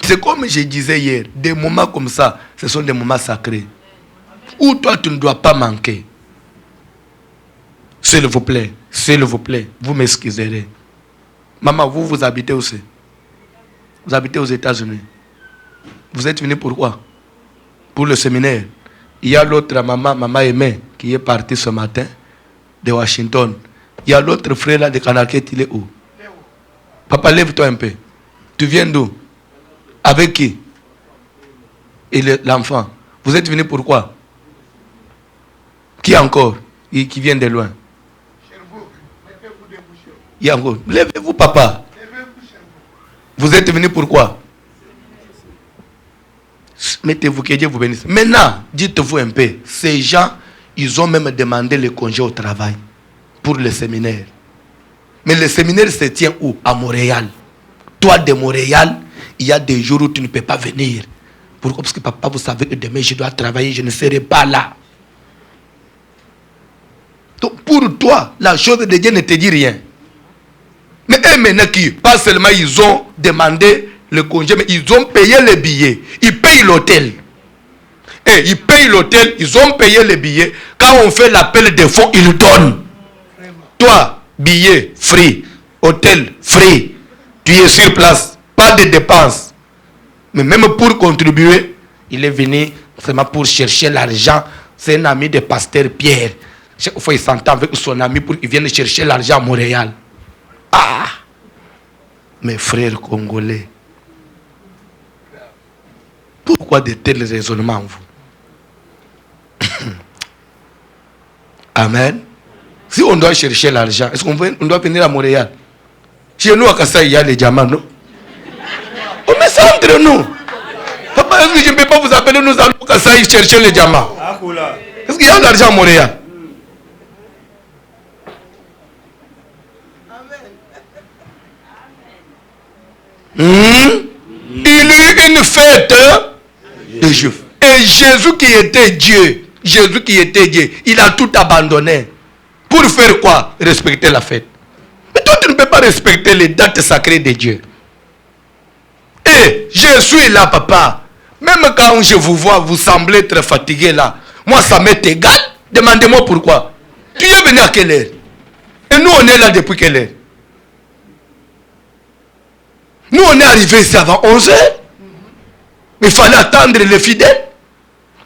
C'est comme je disais hier, des moments comme ça, ce sont des moments sacrés. Où toi tu ne dois pas manquer. S'il vous plaît, vous m'excuserez. Maman, vous habitez aussi. Vous habitez aux États-Unis. Vous êtes venu pourquoi? Pour le séminaire. Il y a l'autre maman Aimée, qui est partie ce matin de Washington. Il y a l'autre frère là de Canaket, il est où? Papa, lève-toi un peu. Tu viens d'où? Avec qui? Et l'enfant. Vous êtes venu pourquoi? Qui encore? Qui vient de loin? Il y a encore. Levez-vous, papa. Vous êtes venu pourquoi? Mettez-vous, que Dieu vous bénisse. Maintenant, dites-vous un peu. Ces gens, ils ont même demandé le congé au travail pour le séminaire. Mais le séminaire se tient où? À Montréal. Toi, de Montréal, il y a des jours où tu ne peux pas venir. Pourquoi? Parce que papa, vous savez que demain, je dois travailler, je ne serai pas là. Donc, pour toi, la chose de Dieu ne te dit rien. Mais eux maintenant qui, pas seulement ils ont demandé le congé, mais ils ont payé les billets. Ils payent l'hôtel. Et ils payent l'hôtel, ils ont payé les billets. Quand on fait l'appel des fonds, ils donnent. Toi, billet free, hôtel free. Tu es sur place, pas de dépenses. Mais même pour contribuer, il est venu seulement pour chercher l'argent. C'est un ami de pasteur Pierre. Chaque fois, il s'entend avec son ami pour qu'il vienne chercher l'argent à Montréal. Ah! Mes frères congolais. Pourquoi de tels raisonnements, vous? Amen. Si on doit chercher l'argent, est-ce qu'on doit venir à Montréal? Chez nous, à Kassai, il y a les diamants, non? On met ça entre nous. Papa, est-ce que je ne peux pas vous appeler, nous allons à Kassai chercher les diamants? Est-ce qu'il y a de l'argent à Montréal? Il y eut une fête des Juifs. Et Jésus qui était Dieu, il a tout abandonné. Pour faire quoi? Respecter la fête. Mais toi, tu ne peux pas respecter les dates sacrées de Dieu. Et Jésus est là, papa. Même quand je vous vois, vous semblez être fatigué là. Moi, ça m'est égal. Demandez-moi pourquoi. Tu es venu à quelle heure? Et nous, on est là depuis quelle heure? Nous, on est arrivé ici avant 11h. Il fallait attendre les fidèles.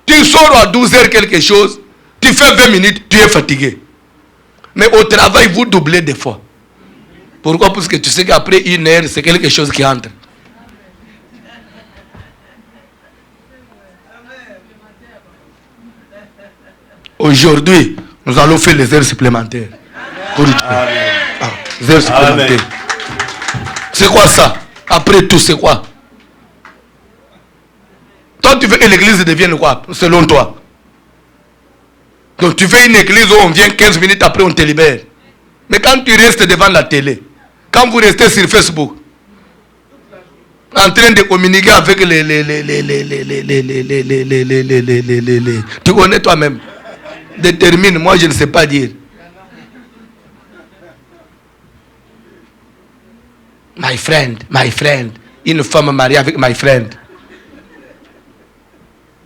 Tu sors à 12h quelque chose. Tu fais 20 minutes, tu es fatigué. Mais au travail, vous doublez des fois. Pourquoi? Parce que tu sais qu'après 1 heure, c'est quelque chose qui entre. Aujourd'hui, nous allons faire les heures supplémentaires. Pour les heures supplémentaires. C'est quoi ça? Après tout, c'est quoi? Toi, tu veux que l'église devienne quoi, selon toi? Donc, tu veux une église où on vient 15 minutes après, on te libère. Mais quand tu restes devant la télé, quand vous restez sur Facebook, en train de communiquer avec tu connais toi-même. Détermine, moi je ne sais pas dire. My friend, une femme mariée avec my friend.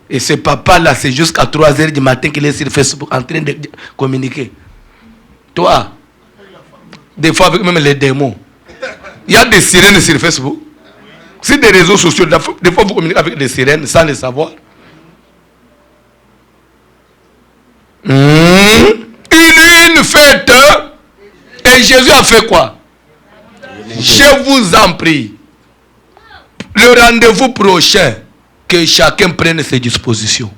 Et ce papa-là, c'est jusqu'à 3h du matin qu'il est sur Facebook en train de communiquer. Toi, des fois avec même les démons. Il y a des sirènes sur Facebook. C'est des réseaux sociaux. Des fois, vous communiquez avec des sirènes sans le savoir. Il y eut une fête. Et Jésus a fait quoi? Je vous en prie. Le rendez-vous prochain, que chacun prenne ses dispositions.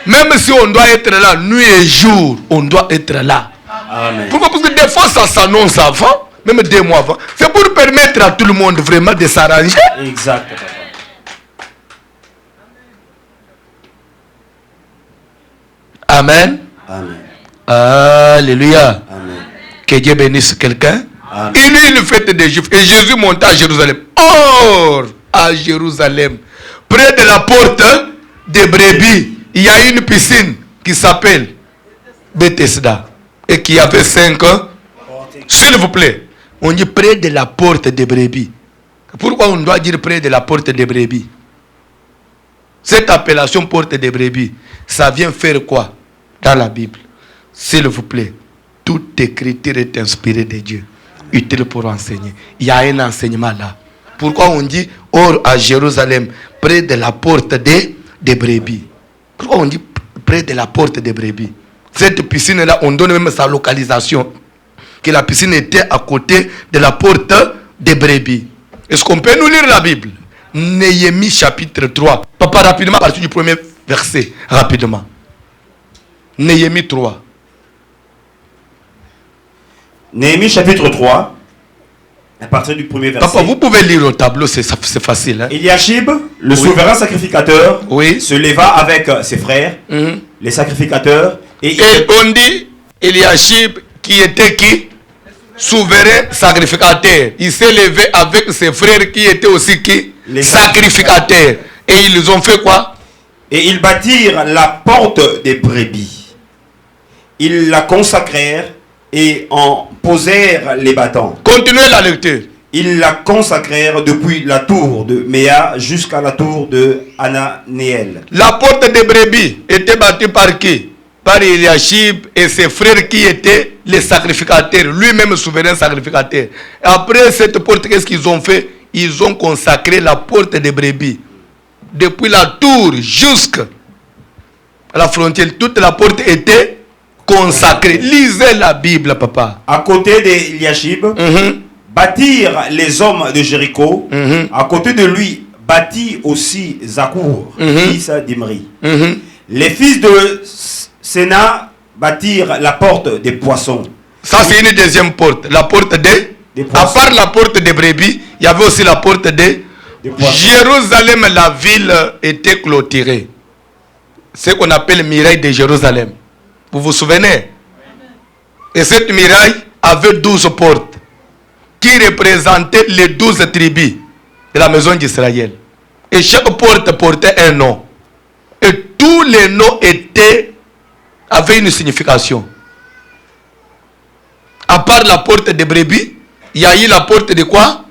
Même si on doit être là nuit et jour, on doit être là. Amen. Pourquoi? Parce que des fois ça s'annonce avant, même 2 mois avant. C'est pour permettre à tout le monde vraiment de s'arranger. Exact. Amen. Amen. Alléluia. Amen. Que Dieu bénisse quelqu'un. Amen. Il y eut une fête des Juifs et Jésus monta à Jérusalem. Or, à Jérusalem, près de la porte des brebis, il y a une piscine qui s'appelle Bethesda. et qui avait 5 ans. S'il vous plaît, on dit près de la porte des brebis. Pourquoi on doit dire près de la porte des brebis? Cette appellation porte des brebis, ça vient faire quoi dans la Bible? S'il vous plaît, toute écriture est inspirée de Dieu, utile pour enseigner. Il y a un enseignement là. Pourquoi on dit or à Jérusalem, près de la porte des brebis? Pourquoi on dit près de la porte des brebis? Cette piscine là, on donne même sa localisation. Que la piscine était à côté de la porte des brebis. Est-ce qu'on peut nous lire la Bible? Néhémie chapitre 3. Papa, rapidement, à partir du premier verset. Rapidement. Néhémie 3. Néhémie chapitre 3. À partir du premier verset. Papa, vous pouvez lire au tableau, c'est facile. Hein? Eliashib, le souverain sacrificateur, se leva avec ses frères, les sacrificateurs. Et on dit Eliashib qui était qui? Souverain sacrificateur. Il s'est levé avec ses frères qui étaient aussi qui? Les sacrificateurs. Et ils ont fait quoi? Et ils bâtirent la porte des brebis. Ils la consacrèrent et en posèrent les battants. Continuez la lecture. Ils la consacrèrent depuis la tour de Méa jusqu'à la tour de Ananéel. La porte des brebis était bâtie par qui? Par Eliashib et ses frères qui étaient les sacrificateurs, lui-même souverain sacrificateur. Après cette porte, qu'est-ce qu'ils ont fait? Ils ont consacré la porte des brebis. Depuis la tour jusqu'à la frontière, toute la porte était consacrée. Lisez la Bible, papa. À côté d'Eliashib, bâtirent les hommes de Jéricho. À côté de lui, bâtit aussi Zakour, fils d'Imri. Les fils de Sénat bâtirent la porte des poissons. Ça, c'est une deuxième porte. La porte des poissons. À part la porte des brebis, il y avait aussi la porte des poissons. Jérusalem, la ville était clôturée. C'est ce qu'on appelle le muraille de Jérusalem. Vous vous souvenez? Et cette muraille avait 12 portes qui représentaient les 12 tribus de la maison d'Israël. Et chaque porte portait un nom. Et tous les noms avaient une signification. À part la porte des brebis, il y a eu la porte de quoi?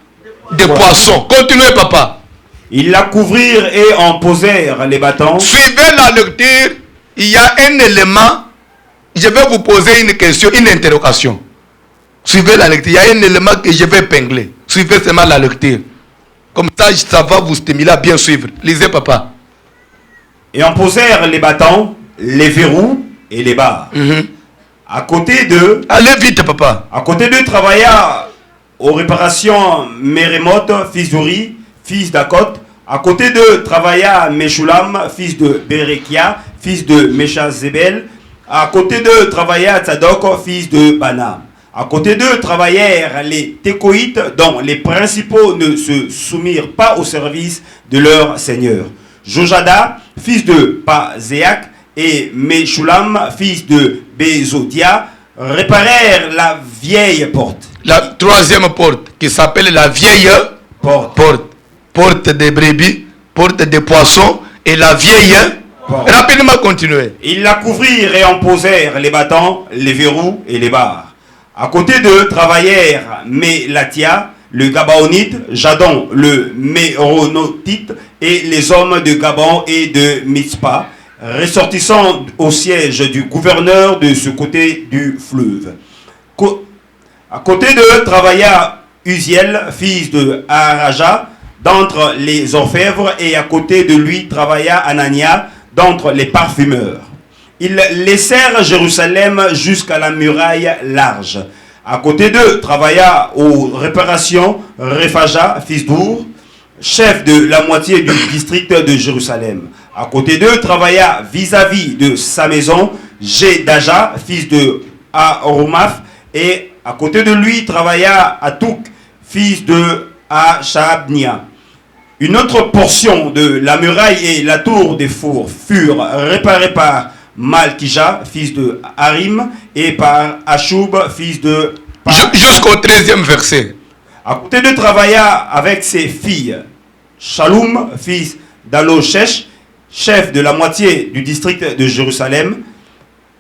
Des poissons. Continuez, papa. Ils la couvrirent et en posèrent les battants. Suivez la lecture. Il y a un élément. Je vais vous poser une question, une interrogation. Suivez la lecture. Il y a un élément que je vais épingler. Suivez seulement la lecture. Comme ça va vous stimuler à bien suivre. Lisez, papa. Et en posèrent les battants, les verrous et les barres. À côté d'eux... Allez vite, papa. À côté d'eux travailla aux réparations Mérémoth, fils d'Uri, fils d'Akot. À côté d'eux travailla Meshulam, fils de Berekia, fils de Meshazebel. À côté d'eux travailla Tzadok, fils de Bana. À côté d'eux travaillèrent les Técoïtes, dont les principaux ne se soumirent pas au service de leur seigneur. Jojada, fils de Pazéak, et Meshulam, fils de Bézodia, réparèrent la vieille porte. La troisième porte, qui s'appelle la vieille porte. Porte des brebis, porte des poissons et la vieille porte. Rapidement, continuez. Ils la couvrirent et en posèrent les battants, les verrous et les barres. À côté d'eux travaillèrent Mélatia, le Gabaonite, Jadon, le Méronotite, et les hommes de Gabon et de Mitzpah, ressortissant au siège du gouverneur de ce côté du fleuve. À côté d'eux travailla Uziel, fils de Araja, d'entre les orfèvres, et à côté de lui travailla Anania, d'entre les parfumeurs. Ils laissèrent Jérusalem jusqu'à la muraille large. À côté d'eux travailla aux réparations Rephaja, fils d'Our, chef de la moitié du district de Jérusalem. À côté d'eux travailla vis-à-vis de sa maison Jedaja, fils de Aromaph, et à côté de lui travailla Atouk, fils de Ashabnia. Une autre portion de la muraille et la tour des fours furent réparées par Malkija, fils de Harim, et par Ashub, fils de... Jusqu'au 13e verset. À côté de travailla avec ses filles, Shalom, fils d'Aloshesh, chef de la moitié du district de Jérusalem,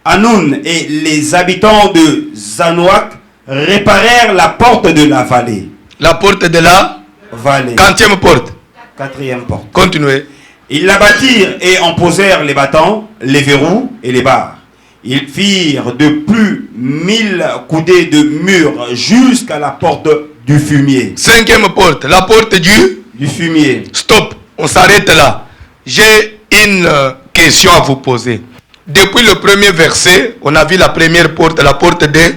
Hanoun et les habitants de Zanoak réparèrent la porte de la vallée. La porte de la Vallée. quantième porte. Quatrième porte. Continuez. Ils la bâtirent et en posèrent les battants, les verrous et les barres. Ils firent de plus 1000 coudées de mur jusqu'à la porte du fumier. Cinquième porte. La porte du fumier. Stop. On s'arrête là. J'ai une question à vous poser. Depuis le premier verset, on a vu la première porte, la porte de...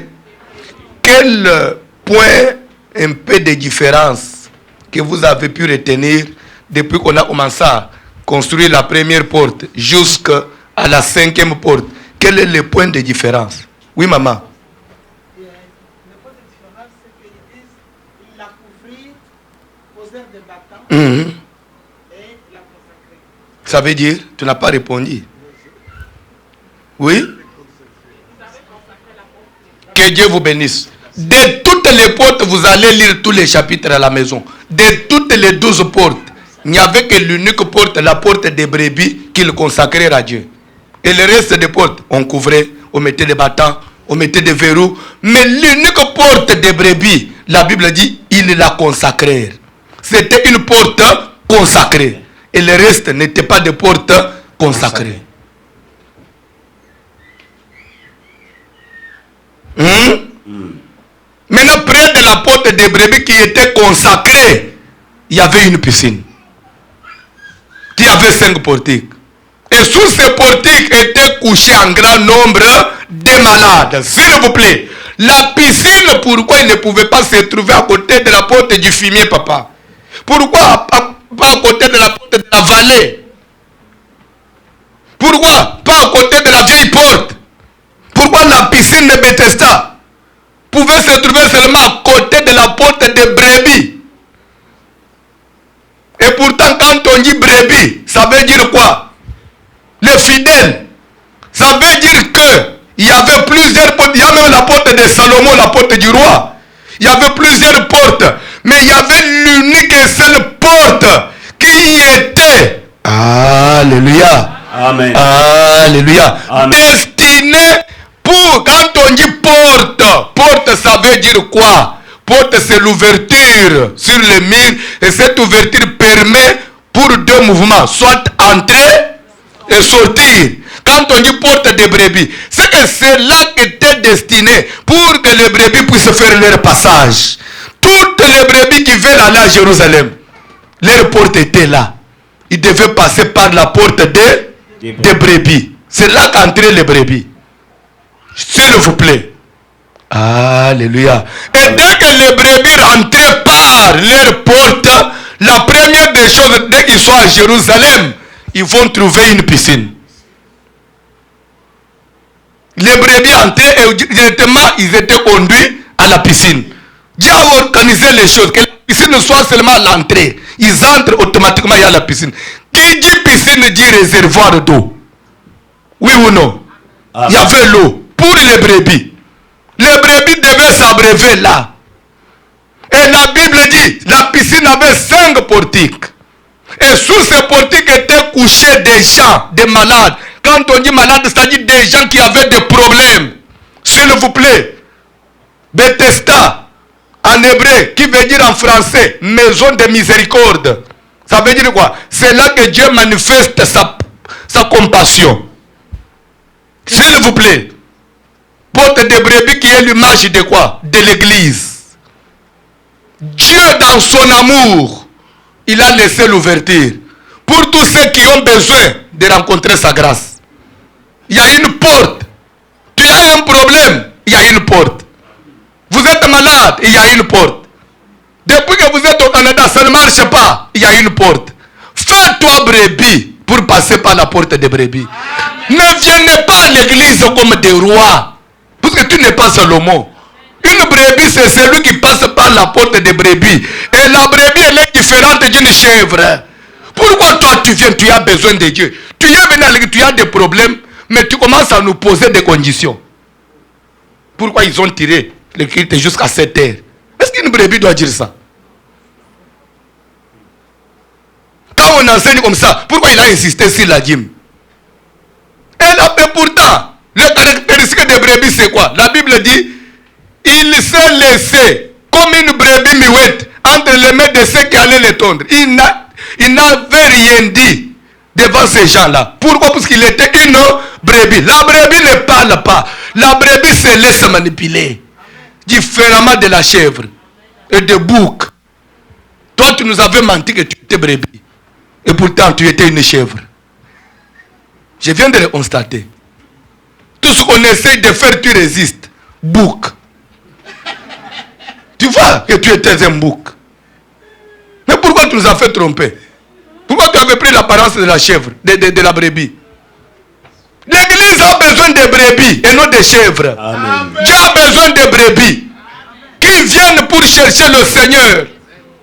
Quel point un peu de différence que vous avez pu retenir depuis qu'on a commencé à construire la première porte jusqu'à la cinquième porte? Quel est le point de différence? Oui, maman. Le point de différence, c'est qu'ils disent qu'ils la couvrirent, posèrent des battants et la consacrèrent. Ça veut dire, tu n'as pas répondu. Oui? Que Dieu vous bénisse. De toutes les portes, vous allez lire tous les chapitres à la maison. De toutes les 12 portes, il n'y avait que l'unique porte, la porte des brebis, qu'il consacrait à Dieu. Et le reste des portes, on couvrait, on mettait des battants, on mettait des verrous. Mais l'unique porte des brebis, la Bible dit, ils la consacrèrent. C'était une porte consacrée. Et le reste n'était pas de porte consacrée. Maintenant, près de la porte des brebis qui était consacrée, il y avait une piscine. Qui avait 5 portiques. Et sous ces portiques étaient couchés en grand nombre de malades. S'il vous plaît, la piscine, pourquoi il ne pouvait pas se trouver à côté de la porte du fumier, papa? Pourquoi pas à côté de la porte de la vallée? Pourquoi pas à côté de la vieille porte? Pourquoi la piscine de Bethesda pouvait se trouver seulement à côté de la porte des brebis? Et pourtant, quand on dit brebis, ça veut dire quoi? Les fidèles. Ça veut dire que il y avait plusieurs portes. Il y a même la porte de Salomon, la porte du roi. Il y avait plusieurs portes. Mais il y avait l'unique et seule porte qui était. Alléluia. Amen. Alléluia. Amen. Destinée pour, quand on dit porte, porte ça veut dire quoi? Porte c'est l'ouverture sur le mur. Et cette ouverture permet pour 2 mouvements. Soit entrer et sortir. Quand on dit porte des brebis, c'est que c'est là qu'était destiné pour que les brebis puissent faire leur passage. Toutes les brebis qui veulent aller à Jérusalem, leur porte était là. Ils devaient passer par la porte des brebis. C'est là qu'entraient les brebis. S'il vous plaît. Alléluia. Et dès que les brebis rentraient par leur porte, la première des choses, dès qu'ils sont à Jérusalem, ils vont trouver une piscine. Les brebis entraient et directement ils étaient conduits à la piscine. Dieu a organisé les choses, que la piscine soit seulement à l'entrée. Ils entrent automatiquement à la piscine. Qui dit piscine dit réservoir d'eau. Oui ou non? Il y avait l'eau pour les brebis. Les brebis devaient s'abreuver là. Et la Bible dit, la piscine avait 5 portiques. Et sous ces portiques étaient couchés des gens, des malades. Quand on dit malade, c'est-à-dire des gens qui avaient des problèmes. S'il vous plaît. Bethesda, en hébreu, qui veut dire en français, maison de miséricorde. Ça veut dire quoi? C'est là que Dieu manifeste sa compassion. S'il vous plaît. Porte de brebis qui est l'image de quoi? De l'église. Dieu dans son amour, il a laissé l'ouverture pour tous ceux qui ont besoin de rencontrer sa grâce. Il y a une porte. Tu as un problème, il y a une porte. Vous êtes malade, il y a une porte. Depuis que vous êtes au Canada, ça ne marche pas, il y a une porte. Fais-toi brebis pour passer par la porte des brebis. Amen. Ne viens pas à l'église comme des rois, parce que tu n'es pas Salomon. Une brebis, c'est celui qui passe par la porte des brebis. Et la brebis, elle est différente d'une chèvre. Pourquoi toi, tu viens, tu as besoin de Dieu? Tu es venu à l'église, tu as des problèmes, mais tu commences à nous poser des conditions. Pourquoi ils ont tiré le culte jusqu'à 7 heures? Est-ce qu'une brebis doit dire ça? Quand on enseigne comme ça, pourquoi il a insisté sur la dîme? Et là, mais pourtant, le caractère Bible dit, il s'est laissé comme une brebis muette entre les mains de ceux qui allaient les tondre. Il n'avait rien dit devant ces gens-là. Pourquoi? Parce qu'il était une brebis. La brebis ne parle pas. La brebis se laisse manipuler. Différemment de la chèvre et de bouc. Toi, tu nous avais menti que tu étais brebis. Et pourtant, tu étais une chèvre. Je viens de le constater. Tout ce qu'on essaie de faire, tu résistes. Bouc. Tu vois que tu étais un bouc. Mais pourquoi tu nous as fait tromper? Pourquoi tu avais pris l'apparence de la chèvre, de la brebis? L'église a besoin de brebis et non de chèvres. Amen. Dieu a besoin de brebis qui viennent pour chercher le Seigneur.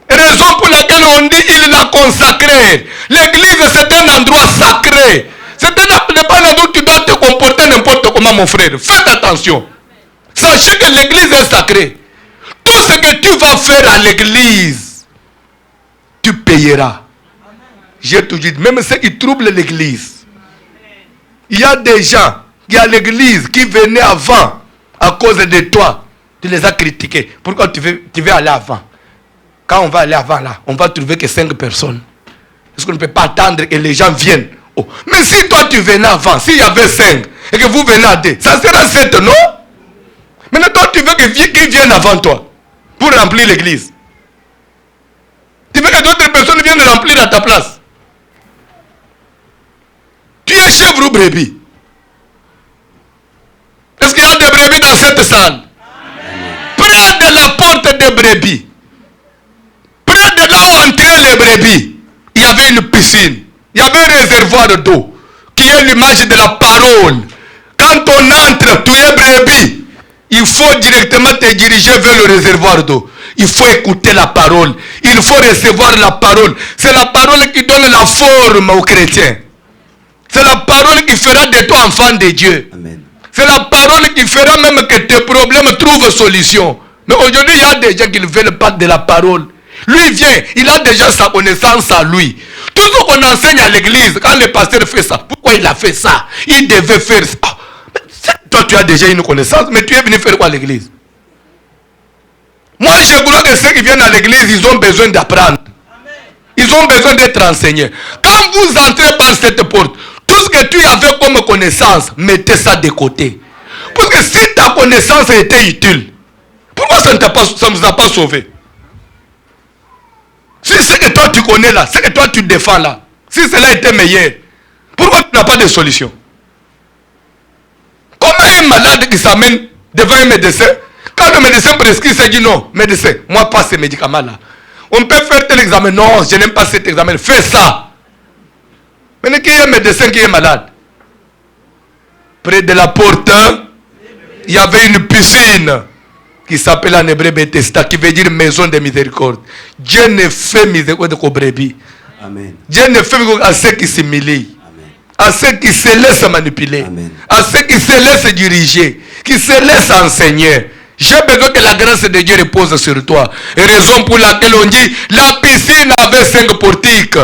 Raison pour laquelle on dit il l'a consacré. L'église, c'est un endroit sacré. C'est pas un endroit où tu dois te comporter n'importe comment, mon frère. Faites attention. Sachez que l'église est sacrée. Tout ce que tu vas faire à l'église, tu payeras. J'ai toujours dit, même ceux qui troublent l'église. Il y a des gens qui à l'église qui venaient avant à cause de toi. Tu les as critiqués. Pourquoi tu veux aller avant? Quand on va aller avant là, on va trouver que 5 personnes. Est-ce qu'on ne peut pas attendre que les gens viennent? Oh. Mais si toi tu venais avant, s'il y avait 5 et que vous venez à 2, ça sera 7, non? Maintenant toi tu veux qu'ils viennent avant toi pour remplir l'église. Tu veux que d'autres personnes viennent remplir à ta place. Tu es chèvre ou brebis? Est-ce qu'il y a des brebis dans cette salle? Près de la porte des brebis, près de là où entraient les brebis, il y avait une piscine. Il y avait un réservoir d'eau qui est l'image de la parole. Quand on entre, tu es brebis. Il faut directement te diriger vers le réservoir d'eau. Il faut écouter la parole. Il faut recevoir la parole. C'est la parole qui donne la forme aux chrétiens. C'est la parole qui fera de toi enfant de Dieu. Amen. C'est la parole qui fera même que tes problèmes trouvent solution. Mais aujourd'hui, il y a des gens qui ne veulent pas de la parole. Lui vient, il a déjà sa connaissance à lui. Tout ce qu'on enseigne à l'église, quand le pasteur fait ça, pourquoi il a fait ça? Il devait faire ça. Oh, toi, tu as déjà une connaissance, mais tu es venu faire quoi à l'église? Moi, je crois que ceux qui viennent à l'église, ils ont besoin d'apprendre. Ils ont besoin d'être enseignés. Quand vous entrez par cette porte, tout ce que tu avais comme connaissance, mettez ça de côté. Parce que si ta connaissance était utile, pourquoi ça ne nous a pas sauvés? Si c'est que toi tu connais là, c'est que toi tu défends là, si cela était meilleur, pourquoi tu n'as pas de solution? Comment un malade qui s'amène devant un médecin, quand le médecin prescrit, il se dit non, médecin, moi pas ces médicaments là. On peut faire tel examen, non, je n'aime pas cet examen, fais ça. Mais qui est un médecin qui est malade? Près de la porte, il y avait une piscine qui s'appelle en hébreu Bethesda, qui veut dire maison de miséricorde. Dieu ne fait miséricorde qu'aux brebis. Amen. Dieu ne fait miséricorde à ceux qui s'humilient, à ceux qui se laissent manipuler, Amen. à ceux qui se laissent diriger, qui se laissent enseigner. J'ai besoin que la grâce de Dieu repose sur toi. Et raison pour laquelle on dit, la piscine avait 5 portiques,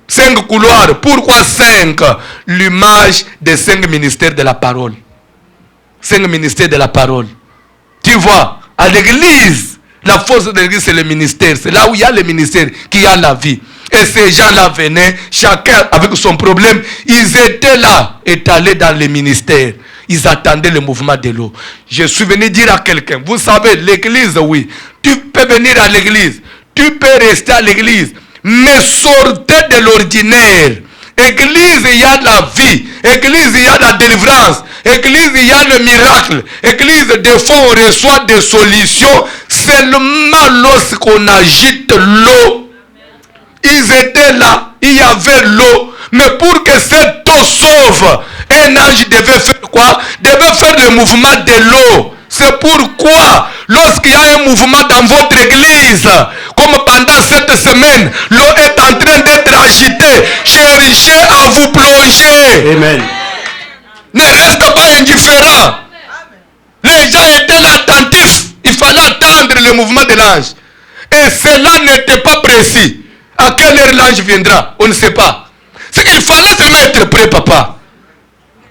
5 couloirs. Pourquoi 5? L'image des 5 ministères de la parole. 5 ministères de la parole. Tu vois, à l'église, la force de l'église, c'est le ministère. C'est là où il y a le ministère, qu'il y a la vie. Et ces gens-là venaient, chacun avec son problème. Ils étaient là, étalés dans le ministère. Ils attendaient le mouvement de l'eau. Je suis venu dire à quelqu'un, vous savez, l'église, oui. Tu peux venir à l'église. Tu peux rester à l'église. Mais sortez de l'ordinaire. Église, il y a la vie. Église, il y a la délivrance. Église, il y a le miracle. Église, des fois, on reçoit des solutions seulement lorsqu'on agite l'eau. Ils étaient là, il y avait l'eau. Mais pour que cette eau sauve, un ange devait faire quoi? Devait faire le mouvement de l'eau. C'est pourquoi, lorsqu'il y a un mouvement dans votre église, comme pendant cette semaine, l'eau est en train d'être agitée, cherchez à vous plonger. Amen. Ne reste pas indifférent. Les gens étaient là attentifs. Il fallait attendre le mouvement de l'ange. Et cela n'était pas précis. À quelle heure l'ange viendra? On ne sait pas. C'est qu'il fallait se mettre prêt, papa.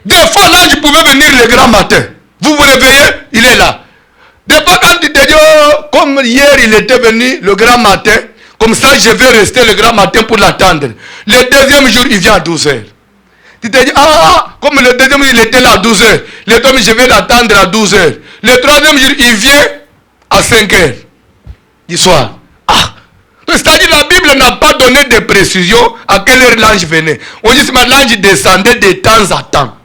Des fois, l'ange pouvait venir le grand matin. Vous vous réveillez, il est là. Des fois, quand tu te dis, oh, comme hier, il était venu le grand matin, comme ça, je vais rester le grand matin pour l'attendre. Le deuxième jour, il vient à 12h. Tu te dis, ah, comme le deuxième jour, il était là à 12h. Le deuxième, je vais l'attendre à 12h. Le troisième jour, il vient à 5h du soir. Ah, c'est-à-dire la Bible n'a pas donné de précision à quelle heure l'ange venait. On dit que l'ange descendait de temps à temps.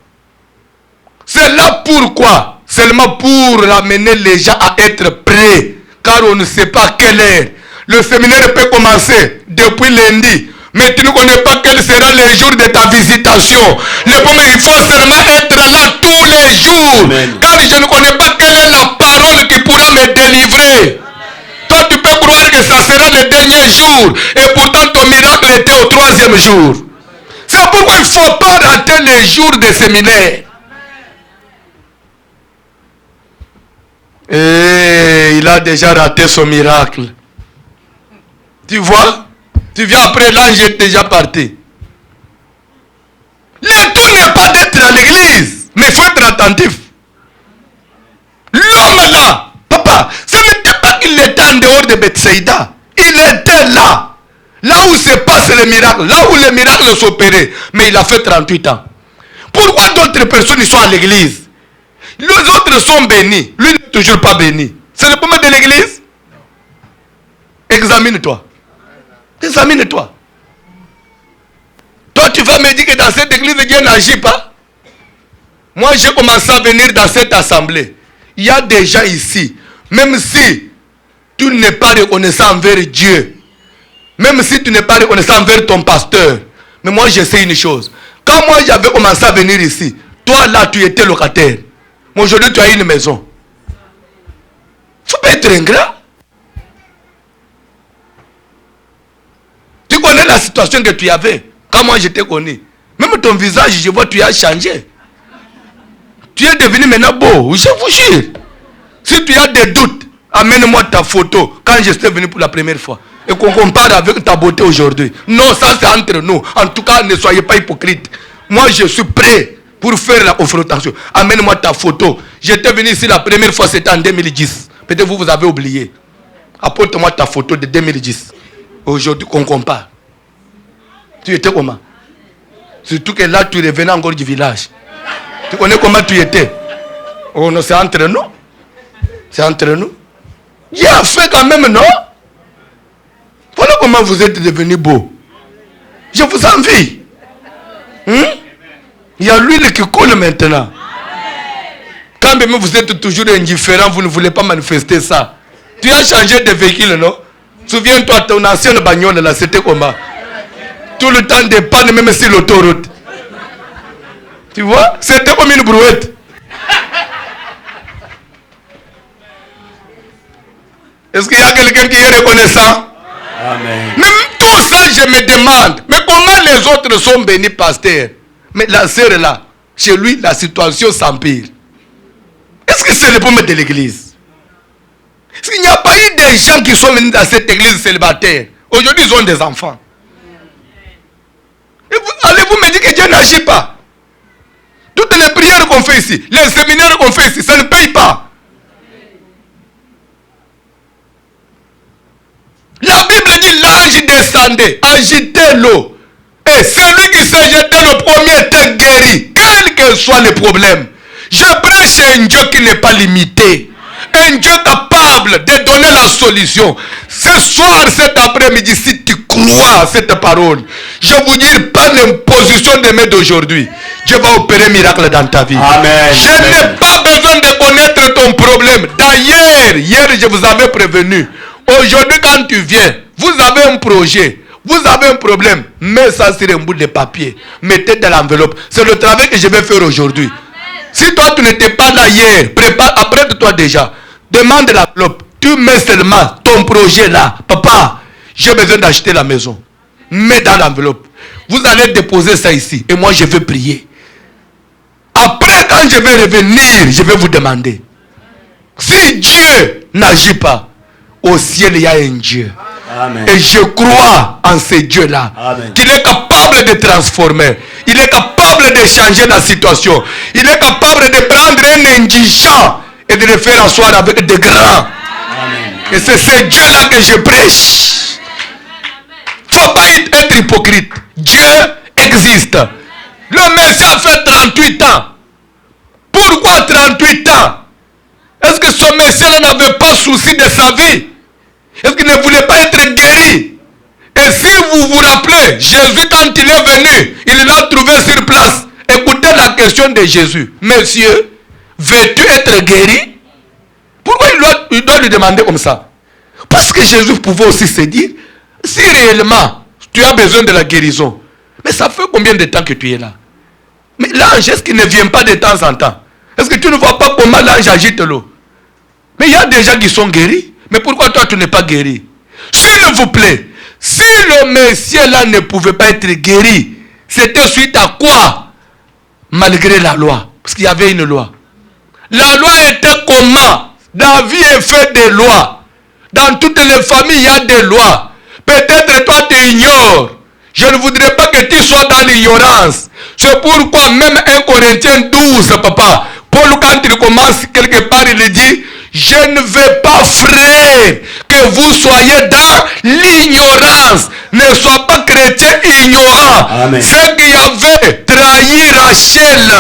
C'est là pourquoi, seulement pour amener les gens à être prêts, car on ne sait pas à quelle heure. Le séminaire peut commencer depuis lundi, mais tu ne connais pas quel sera le jour de ta visitation. Le premier, il faut seulement être là tous les jours. Amen. Car je ne connais pas quelle est la parole qui pourra me délivrer. Toi, tu peux croire que ça sera le dernier jour, et pourtant ton miracle était au 3e jour. C'est pourquoi il ne faut pas rater les jours de séminaire. Et il a déjà raté son miracle. Tu vois? Tu viens après, l'ange est déjà parti. Le tout n'est pas d'être à l'église, mais il faut être attentif. L'homme là, papa, ce n'était pas qu'il était en dehors de Bethsaïda. Il était là. Là où se passe le miracle, là où le miracle s'opérait. Mais il a fait 38 ans. Pourquoi d'autres personnes ils sont à l'église? Les autres sont bénis. Lui n'est toujours pas béni. C'est le problème de l'église? Examine-toi. Examine-toi. Toi, tu vas me dire que dans cette église, Dieu n'agit pas. Moi, j'ai commencé à venir dans cette assemblée. Il y a des gens ici, même si tu n'es pas reconnaissant envers Dieu, même si tu n'es pas reconnaissant envers ton pasteur, mais moi, je sais une chose. Quand moi, j'avais commencé à venir ici, toi, là, tu étais locataire. Mais aujourd'hui, tu as une maison. Il ne faut pas être ingrat. Tu connais la situation que tu avais. Quand moi, je t'ai connu. Même ton visage, je vois, tu as changé. Tu es devenu maintenant beau. Je vous jure. Si tu as des doutes, amène-moi ta photo quand je suis venu pour la première fois. Et qu'on compare avec ta beauté aujourd'hui. Non, ça c'est entre nous. En tout cas, ne soyez pas hypocrite. Moi, je suis prêt pour faire la confrontation. Amène-moi ta photo. J'étais venu ici la première fois, c'était en 2010. Peut-être vous avez oublié. Apporte-moi ta photo de 2010. Aujourd'hui, qu'on compare. Tu étais comment? Surtout que là, tu revenais encore du village. Tu connais comment tu étais? Oh non, c'est entre nous. C'est entre nous. Dieu a fait quand même, non? Voilà comment vous êtes devenus beaux. Je vous envie. Il y a l'huile qui coule maintenant. Quand même vous êtes toujours indifférent, vous ne voulez pas manifester ça. Tu as changé de véhicule, non? Souviens-toi, ton ancienne bagnole là, c'était comment? Tout le temps des pannes, même sur l'autoroute. Tu vois? C'était comme une brouette. Est-ce qu'il y a quelqu'un qui est reconnaissant? Amen. Même tout ça, je me demande. Mais comment les autres sont bénis, pasteur? Mais la sœur là, chez lui, la situation s'empire. Est-ce que c'est le problème de l'église? Est-ce qu'il n'y a pas eu des gens qui sont venus dans cette église célibataire? Aujourd'hui, ils ont des enfants. Et allez-vous me dire que Dieu n'agit pas? Toutes les prières qu'on fait ici, les séminaires qu'on fait ici, ça ne paye pas. La Bible dit l'ange descendait, agitait l'eau. Et celui qui s'est jeté le premier était guéri, quel que soit le problème. Je prêche un Dieu qui n'est pas limité. Un Dieu capable de donner la solution. Ce soir, cet après-midi, si tu crois à cette parole, je vous dis par l'imposition des mains d'aujourd'hui, Dieu va opérer un miracle dans ta vie. Amen. Je n'ai pas besoin de connaître ton problème. D'ailleurs, hier, je vous avais prévenu. Aujourd'hui, quand tu viens, vous avez un projet, vous avez un problème, mets ça sur un bout de papier, mettez dans l'enveloppe. C'est le travail que je vais faire aujourd'hui. Si toi, tu n'étais pas là hier, prépare, apprête-toi déjà. Demande l'enveloppe. Tu mets seulement ton projet là. Papa, j'ai besoin d'acheter la maison. Mets dans l'enveloppe. Vous allez déposer ça ici. Et moi, je vais prier. Après, quand je vais revenir, je vais vous demander. Si Dieu n'agit pas, au ciel, il y a un Dieu. Amen. Et je crois en ce Dieu-là. Amen. Qu'il est capable de transformer. Il est capable capable de changer la situation. Il est capable de prendre un indigent et de le faire asseoir avec des grands. Et c'est ce Dieu-là que je prêche. Il ne faut pas être hypocrite. Dieu existe. Le Messie a fait 38 ans. Pourquoi 38 ans? Est-ce que ce Messie n'avait pas souci de sa vie? Est-ce qu'il ne voulait pas être guéri? Et si vous vous rappelez, Jésus, quand il est venu, il l'a trouvé sur place. Écoutez la question de Jésus. Monsieur, veux-tu être guéri? Pourquoi il doit lui demander comme ça? Parce que Jésus pouvait aussi se dire, si réellement tu as besoin de la guérison, mais ça fait combien de temps que tu es là? Mais l'ange, est-ce qu'il ne vient pas de temps en temps? Est-ce que tu ne vois pas comment l'ange agite l'eau? Mais il y a des gens qui sont guéris. Mais pourquoi toi tu n'es pas guéri? S'il vous plaît, si le Messie là ne pouvait pas être guéri, c'était suite à quoi? Malgré la loi. Parce qu'il y avait une loi. La loi était comment? La vie est faite de lois. Dans toutes les familles, il y a des lois. Peut-être toi tu ignores. Je ne voudrais pas que tu sois dans l'ignorance. C'est pourquoi même 1 Corinthiens 12, papa, Paul quand il commence quelque part, il dit, je ne veux pas, frère, que vous soyez dans l'ignorance. Ne sois pas chrétien ignorant. Ce qui avait trahi Rachel,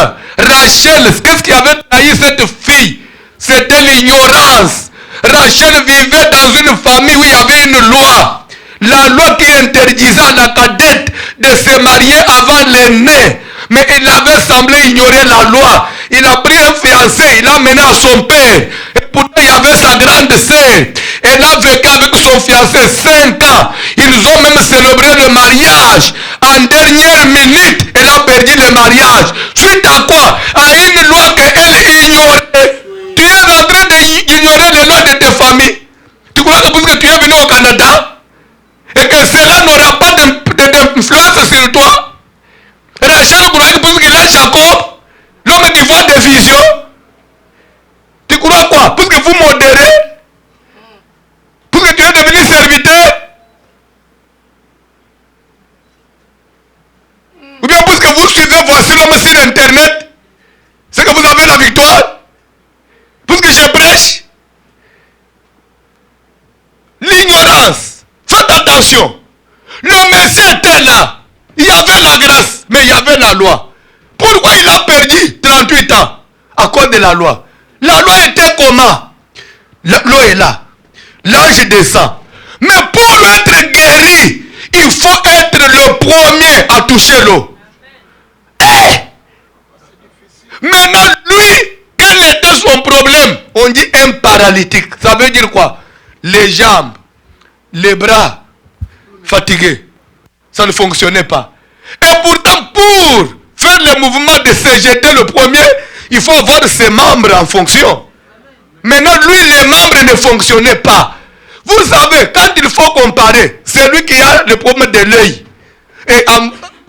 qu'est-ce qui avait trahi cette fille? C'était l'ignorance. Rachel vivait dans une famille où il y avait une loi. La loi qui interdisait à la cadette de se marier avant l'aîné. Mais il avait semblé ignorer la loi. Il a pris un fiancé, il l'a mené à son père. Et pourtant il y avait sa grande sœur. Elle a vécu avec son fiancé 5 ans. Ils ont même célébré le mariage. En dernière minute, elle a perdu le mariage. Suite à quoi? À une loi qu'elle ignorait. Tu es en train d'ignorer les lois de tes familles. Tu crois que parce que tu es venu au Canada et que cela n'aura pas d'influence sur toi? Rachel croit que parce qu'il a Jacob, l'homme qui voit des visions, tu crois quoi? Parce que vous modérez, parce que tu es devenu serviteur, ou bien parce que vous suivez voici l'homme sur internet, c'est que vous avez la victoire, parce que je prêche. L'ignorance, faites attention. Le Messie était là, il y avait la grâce, mais il y avait la loi. Pourquoi il a perdu 38 ans? À cause de la loi. La loi était comment? L'eau est là. L'ange descend. Mais pour être guéri, il faut être le premier à toucher l'eau. Maintenant, lui, quel était son problème? On dit un paralytique. Ça veut dire quoi? Les jambes, les bras fatigués. Ça ne fonctionnait pas. Et pourtant, pour faire le mouvement de se jeter le premier, il faut avoir ses membres en fonction. Maintenant, lui, les membres ne fonctionnaient pas. Vous savez, quand il faut comparer, celui qui a le problème de l'œil et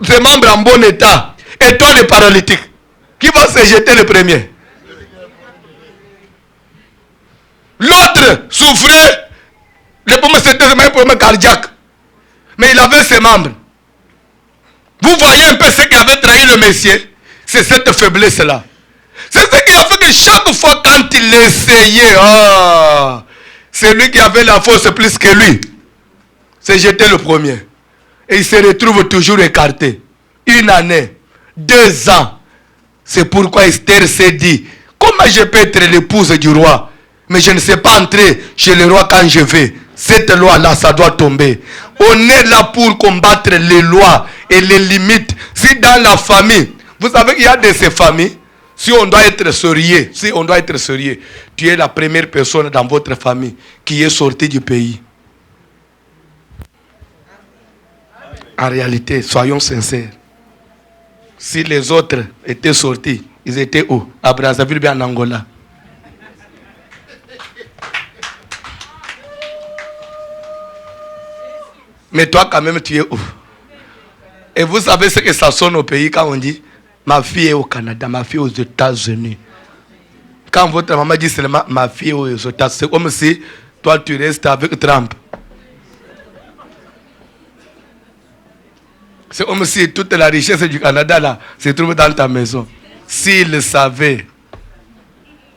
ses membres en bon état, et toi, le paralytique, qui va se jeter le premier? L'autre souffrait, le problème c'était un problème cardiaque, mais il avait ses membres. Vous voyez un peu ce qui avait trahi le Messie? C'est cette faiblesse-là. C'est ce qui a fait que chaque fois quand il essayait, celui qui avait la force plus que lui, c'est jeter le premier. Et il se retrouve toujours écarté. 1 année, 2 ans. C'est pourquoi Esther s'est dit, comment je peux être l'épouse du roi, mais je ne sais pas entrer chez le roi quand je vais. Cette loi-là, ça doit tomber. On est là pour combattre les lois et les limites. Si dans la famille, vous savez qu'il y a de ces familles, si on doit être sérieux, tu es la première personne dans votre famille qui est sortie du pays. En réalité, soyons sincères. Si les autres étaient sortis, ils étaient où? À Brazzaville, bien en Angola. Mais toi, quand même, tu es où? Et vous savez ce que ça sonne au pays quand on dit ma fille est au Canada, ma fille est aux États-Unis. Quand votre maman dit seulement ma fille est aux États-Unis, c'est comme si toi tu restes avec Trump. C'est comme si toute la richesse du Canada là se trouve dans ta maison. S'il savait,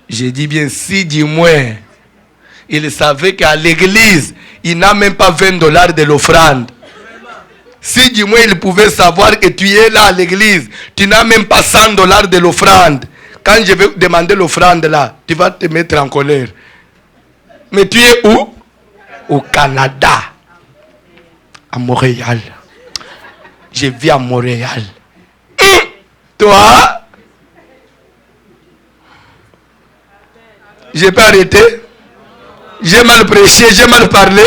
je dis bien si du moins, il savait qu'à l'église, il n'a même pas $20 de l'offrande. Si du moins il pouvait savoir que tu es là à l'église, tu n'as même pas $100 de l'offrande. Quand je vais demander l'offrande là, tu vas te mettre en colère. Mais tu es où? Au Canada. À Montréal. Je vis à Montréal. Toi? J'ai pas arrêté? J'ai mal prêché, j'ai mal parlé?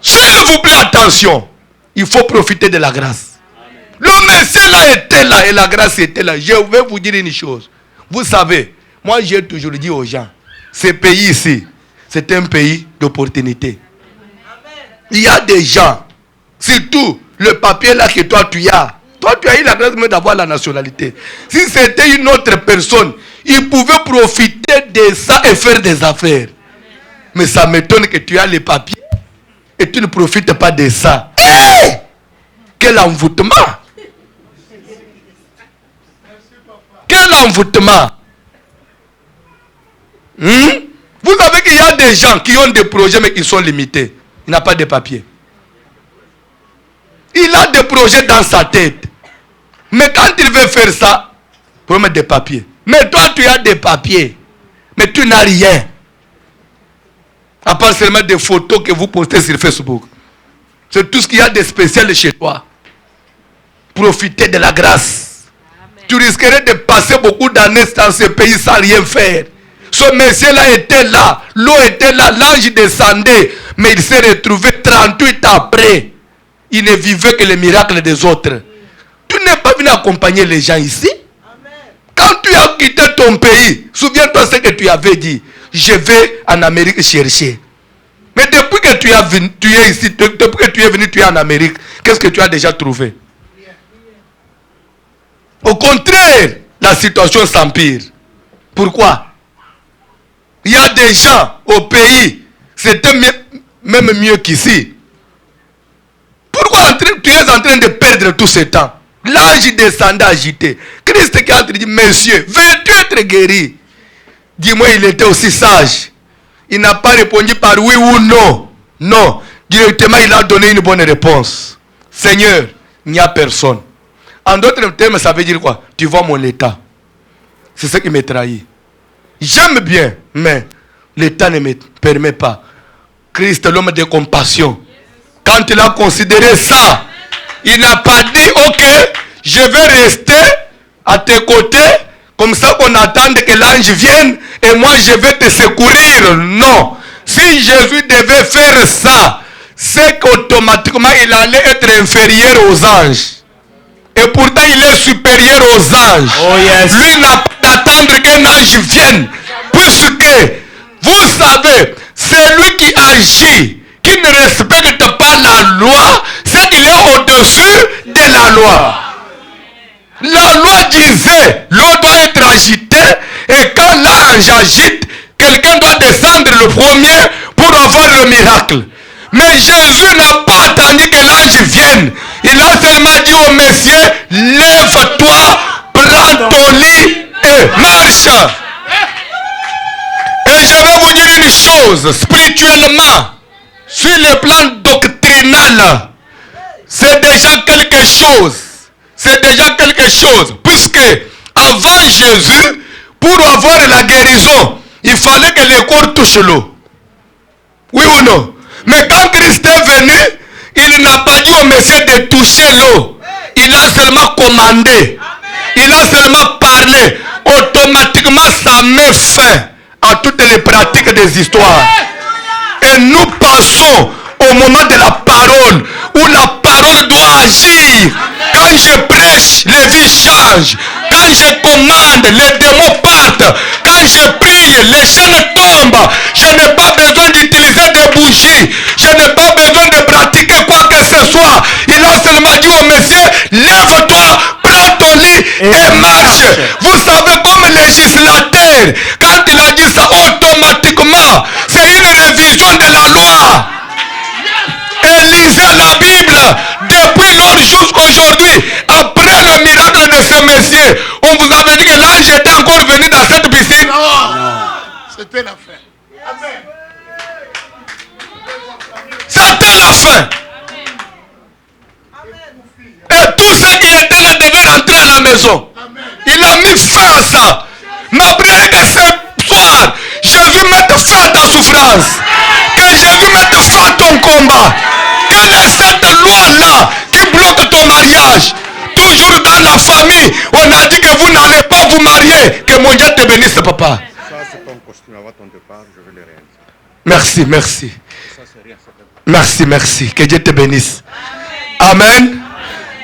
S'il vous plaît, attention. Il faut profiter de la grâce. Le Messie là était là et la grâce était là. Je vais vous dire une chose. Vous savez, moi j'ai toujours dit aux gens, ce pays ici, c'est un pays d'opportunité. Il y a des gens, surtout le papier là que toi tu as. Toi tu as eu la grâce même d'avoir la nationalité. Si c'était une autre personne, il pouvait profiter de ça et faire des affaires. Mais ça m'étonne que tu as les papiers et tu ne profites pas de ça. Hey! Quel envoûtement! Quel envoûtement! Vous savez qu'il y a des gens qui ont des projets mais qui sont limités. Il n'a pas de papiers. Il a des projets dans sa tête. Mais quand il veut faire ça, il faut mettre des papiers. Mais toi, tu as des papiers. Mais tu n'as rien. À part seulement des photos que vous postez sur Facebook. C'est tout ce qu'il y a de spécial chez toi. Profitez de la grâce. Amen. Tu risquerais de passer beaucoup d'années dans ce pays sans rien faire. Ce monsieur-là était là. L'eau était là. L'ange descendait. Mais il s'est retrouvé 38 ans après. Il ne vivait que les miracles des autres. Tu n'es pas venu accompagner les gens ici. Amen. Quand tu as quitté ton pays, souviens-toi ce que tu avais dit. Je vais en Amérique chercher. Mais depuis que tu es ici, depuis que tu es venu, tu es en Amérique, qu'est-ce que tu as déjà trouvé? Au contraire, la situation s'empire. Pourquoi? Il y a des gens au pays, c'était même mieux qu'ici. Pourquoi tu es en train de perdre tout ce temps? L'ange descendait agité. Christ qui a dit, monsieur, veux-tu être guéri? Dis-moi, il était aussi sage. Il n'a pas répondu par oui ou non. Non. Directement, il a donné une bonne réponse. Seigneur, il n'y a personne. En d'autres termes, ça veut dire quoi? Tu vois mon état. C'est ce qui me trahit. J'aime bien, mais l'état ne me permet pas. Christ, l'homme de compassion, quand il a considéré ça, il n'a pas dit, ok, je vais rester à tes côtés, comme ça qu'on attende que l'ange vienne et moi je vais te secourir. Non. Si Jésus devait faire ça, c'est qu'automatiquement il allait être inférieur aux anges. Et pourtant il est supérieur aux anges. Oh yes. Lui n'a pas d'attendre qu'un ange vienne. Puisque, vous savez, c'est lui qui agit, qui ne respecte pas la loi, c'est qu'il est au-dessus de la loi. La loi disait, l'eau doit être agitée, et quand l'ange agite, quelqu'un doit descendre le premier pour avoir le miracle. Mais Jésus n'a pas attendu que l'ange vienne. Il a seulement dit au monsieur, lève-toi, prends ton lit et marche. Et je vais vous dire une chose, spirituellement, sur le plan doctrinal, c'est déjà quelque chose. C'est déjà quelque chose. Puisque avant Jésus, pour avoir la guérison, il fallait que le corps touche l'eau. Oui ou non? Mais quand Christ est venu, il n'a pas dit au monsieur de toucher l'eau. Il a seulement commandé. Il a seulement parlé. Automatiquement, ça met fin à toutes les pratiques des histoires. Et nous passons au moment de la parole, où la parole doit agir. Quand je prêche, les vies changent. Quand je commande, les démons partent. Quand je prie, les chaînes tombent. Je n'ai pas besoin d'utiliser des bougies. Je n'ai pas besoin de pratiquer quoi que ce soit. Il a seulement dit au monsieur, lève-toi, prends ton lit et marche. Vous savez, comme législateur, quand il a dit ça, automatiquement, c'est une révision de la loi. Et lisez la Bible depuis lors jusqu'au la maison. Il a mis fin à ça. Ma prière est que ce soir, j'ai vu mettre fin à ta souffrance. Que j'ai vu mettre fin à ton combat. Quelle est cette loi-là qui bloque ton mariage? Toujours dans la famille, on a dit que vous n'allez pas vous marier. Que mon Dieu te bénisse, papa. Ça, c'est ton costume avant ton départ, je vais le réaliser. Merci, merci. Ça, c'est rien, c'est pas... Merci, merci. Que Dieu te bénisse. Amen.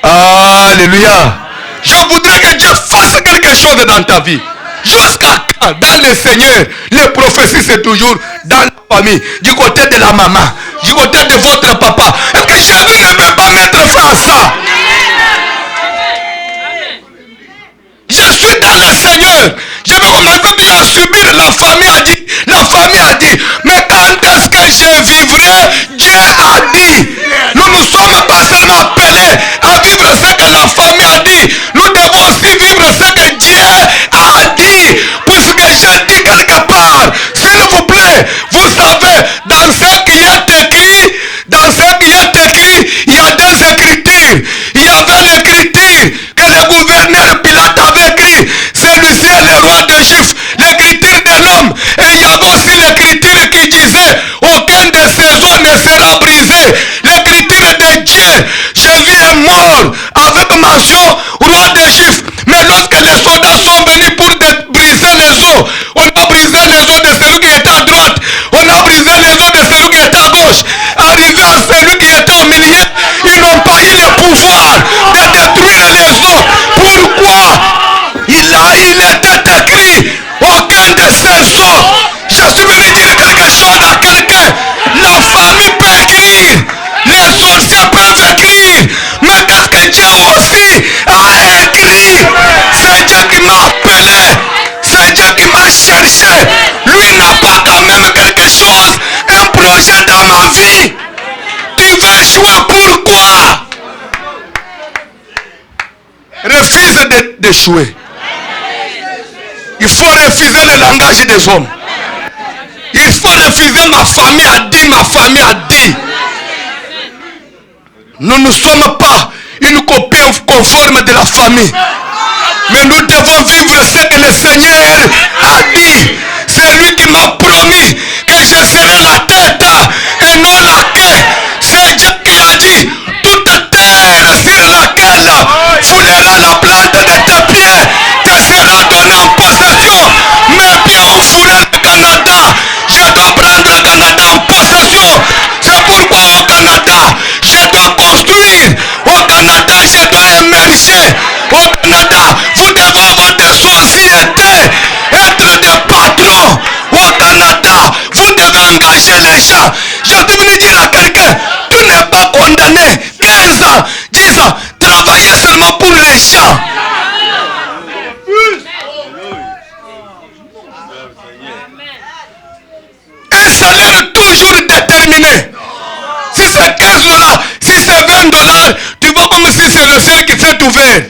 Alléluia. Je voudrais que Dieu fasse quelque chose dans ta vie. Jusqu'à quand? Dans le Seigneur, les prophéties, c'est toujours dans la famille, du côté de la maman, du côté de votre papa. Est-ce que Jésus ne peut pas mettre fin à ça? Je suis dans le Seigneur. Je vais commencer bien à subir. La famille a dit, mais quand est-ce que je vivrai? Dieu a dit. Nous ne sommes pas seulement appelés à vivre ce que la famille a dit. Nous devons aussi vivre ce que Dieu a dit. Puisque j'ai dit quelque part, s'il vous plaît, vous savez, dans ce qui est écrit, il y a des écritures. Il y avait l'écriture que le gouverneur Pilate avait écrit. Celui-ci est le roi des Juifs. L'écriture de l'homme. Et il y avait aussi l'écriture qui disait aucun de ses os ne sera brisé. L'écriture de Dieu. Jésus est mort avec mention roi des Juifs. Mais lorsque les soldats sont venus pour briser les os, on a brisé les os de celui qui était à droite. On a brisé les os de celui qui était à gauche. Arrivé à celui qui était au milieu, ils n'ont pas eu le pouvoir de détruire les os. Pourquoi? Il était écrit aucun de ces os. Je suis venu dire quelque chose à quelqu'un. La famille peut écrire, les sorciers peuvent écrire, mais qu'est-ce que Dieu aussi a écrit? C'est Dieu qui m'a appelé, c'est Dieu qui m'a cherché. Lui n'a pas quand même quelque chose, un projet dans ma vie. Tu veux jouer pourquoi? Refuse d'échouer. Il faut refuser le langage des hommes. Il faut refuser ma famille a dit. Nous ne sommes pas une copie conforme de la famille. Mais nous devons vivre ce que le Seigneur a dit. C'est lui qui m'a promis que je serai la tête et non la queue. C'est Dieu qui a dit, toute terre sur laquelle foulera la plante de tes pieds te sera donnée en possession. Mais bien au fourré du Canada, je dois prendre le Canada en possession. C'est pourquoi au Canada, je dois construire. Au Canada, je dois émerger. Au Canada, vous devez avoir des sociétés, être des patrons. Au Canada, vous devez engager les gens. Je suis venu dire à quelqu'un, tu n'es pas condamné 15 ans, 10 ans, travailler seulement pour les gens. Un salaire toujours déterminé. Si c'est 15 $, si c'est 20 $, tu vois comme si c'est le ciel qui s'est ouvert.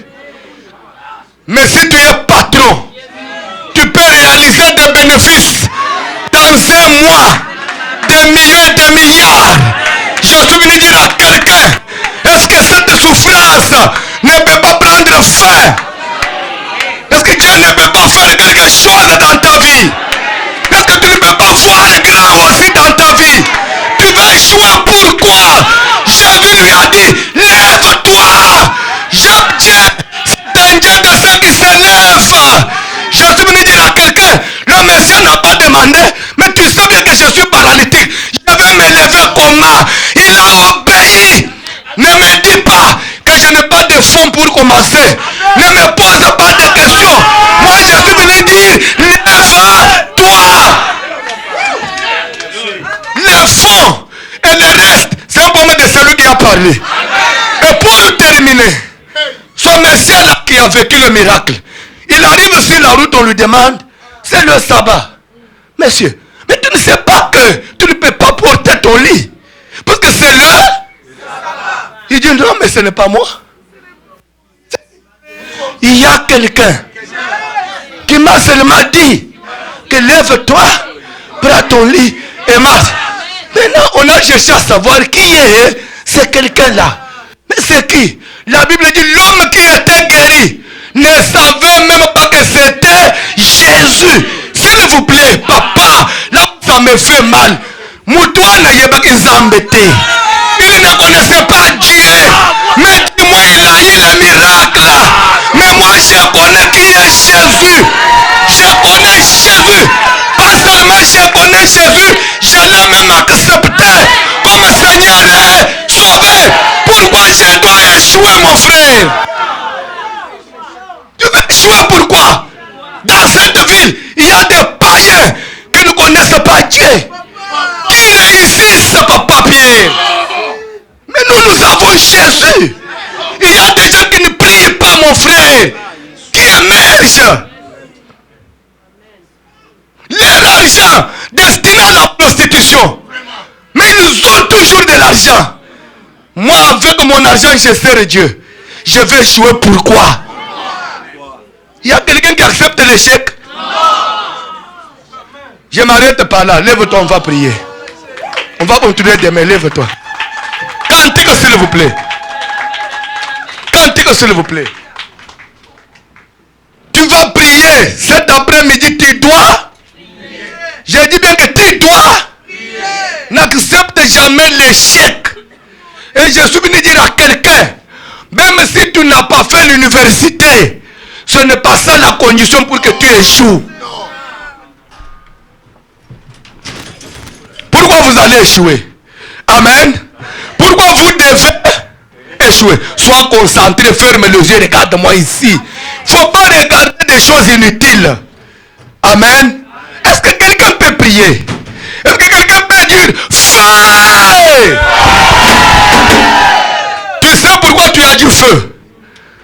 Mais si tu es patron, tu peux réaliser des bénéfices dans un mois, des millions et des milliards. Je suis venu dire à quelqu'un, est-ce que cette souffrance ne peut pas prendre fin? Est-ce que Dieu ne peut pas faire quelque chose dans ta vie? Est-ce que tu ne peux pas voir grand aussi dans ta vie? Tu vas échouer pourquoi? Jésus lui a dit, lève-toi. Dieu, c'est un Dieu de ceux qui se lèvent. Je suis venu dire à quelqu'un, le Messie n'a pas demandé, mais tu sais bien que je suis paralytique. Je vais me lever comment? Il a obéi. Ne me dis pas que je n'ai pas de fonds pour commencer. Ne me pose pas de questions. Moi, je suis venu dire, lève-toi. Les fonds et le reste, c'est un problème de celui qui a parlé. Et pour terminer, son Messie là qui a vécu le miracle, il arrive sur la route, on lui demande, c'est le sabbat. Monsieur, mais tu ne sais pas que tu ne peux pas porter ton lit. Parce que c'est le sabbat. Il dit non, mais ce n'est pas moi. Il y a quelqu'un qui m'a seulement dit que lève-toi, prends ton lit et marche. Maintenant, on a cherché à savoir qui est ce quelqu'un-là. Mais c'est qui? La Bible dit l'homme qui était guéri ne savaient même pas que c'était Jésus. S'il vous plaît, papa, là ça me fait mal. Moutouane yebaki Zambete. Il ne connaissait pas Dieu. Mais dis-moi, il a eu le miracle. Mais moi, je connais qui est Jésus. Je connais Jésus. Pas seulement je connais Jésus, j'allais même accepter comme Seigneur et Sauveur. Pourquoi je dois échouer, mon frère? Tu veux échouer pourquoi? Dans cette ville, il y a des païens qui ne connaissent pas Dieu. Qui réussissent, papa Pierre. Mais nous avons Jésus. Il y a des gens qui ne prient pas, mon frère, qui émergent. Leur argent destiné à la prostitution. Mais ils ont toujours de l'argent. Moi, avec mon argent, je sers Dieu. Je vais jouer pourquoi? Il y a quelqu'un qui accepte l'échec? Je m'arrête par là. Lève-toi, on va prier. On va continuer demain. Lève-toi. Cantique, s'il vous plaît. Cantique, s'il vous plaît. Tu vas prier cet après-midi. Tu dois. Je dis bien que tu dois. N'accepte jamais l'échec. Et je suis venu dire à quelqu'un, même si tu n'as pas fait l'université, ce n'est pas ça la condition pour que tu échoues. Pourquoi vous allez échouer? Amen. Pourquoi vous devez échouer? Sois concentré, ferme les yeux, regarde-moi ici. Il ne faut pas regarder des choses inutiles. Amen. Est-ce que quelqu'un peut prier? Est-ce que quelqu'un peut dire feu? Tu sais pourquoi tu as dit feu?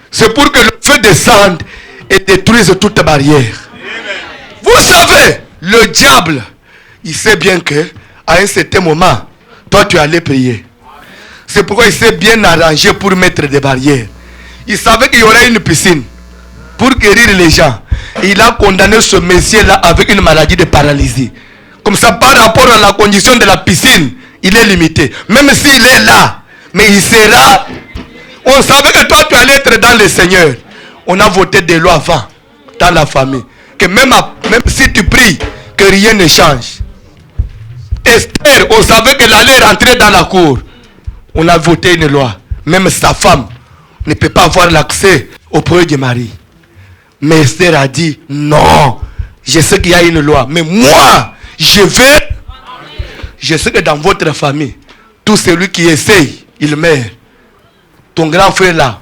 C'est pour que le feu descende et détruise toute barrière. Vous savez, le diable, il sait bien que à un certain moment, toi tu allais prier. C'est pourquoi il s'est bien arrangé pour mettre des barrières. Il savait qu'il y aurait une piscine pour guérir les gens. Il a condamné ce monsieur-là avec une maladie de paralysie. Comme ça, par rapport à la condition de la piscine, il est limité. Même s'il est là, mais il sera. On savait que toi, tu allais être dans le Seigneur. On a voté des lois avant, dans la famille. Que même si tu pries, que rien ne change. Esther, on savait qu'elle allait rentrer dans la cour. On a voté une loi. Même sa femme ne peut pas avoir l'accès auprès de Marie. Mais Esther a dit, non, je sais qu'il y a une loi, mais moi, je vais. Je sais que dans votre famille, tout celui qui essaye, il meurt. Ton grand frère là,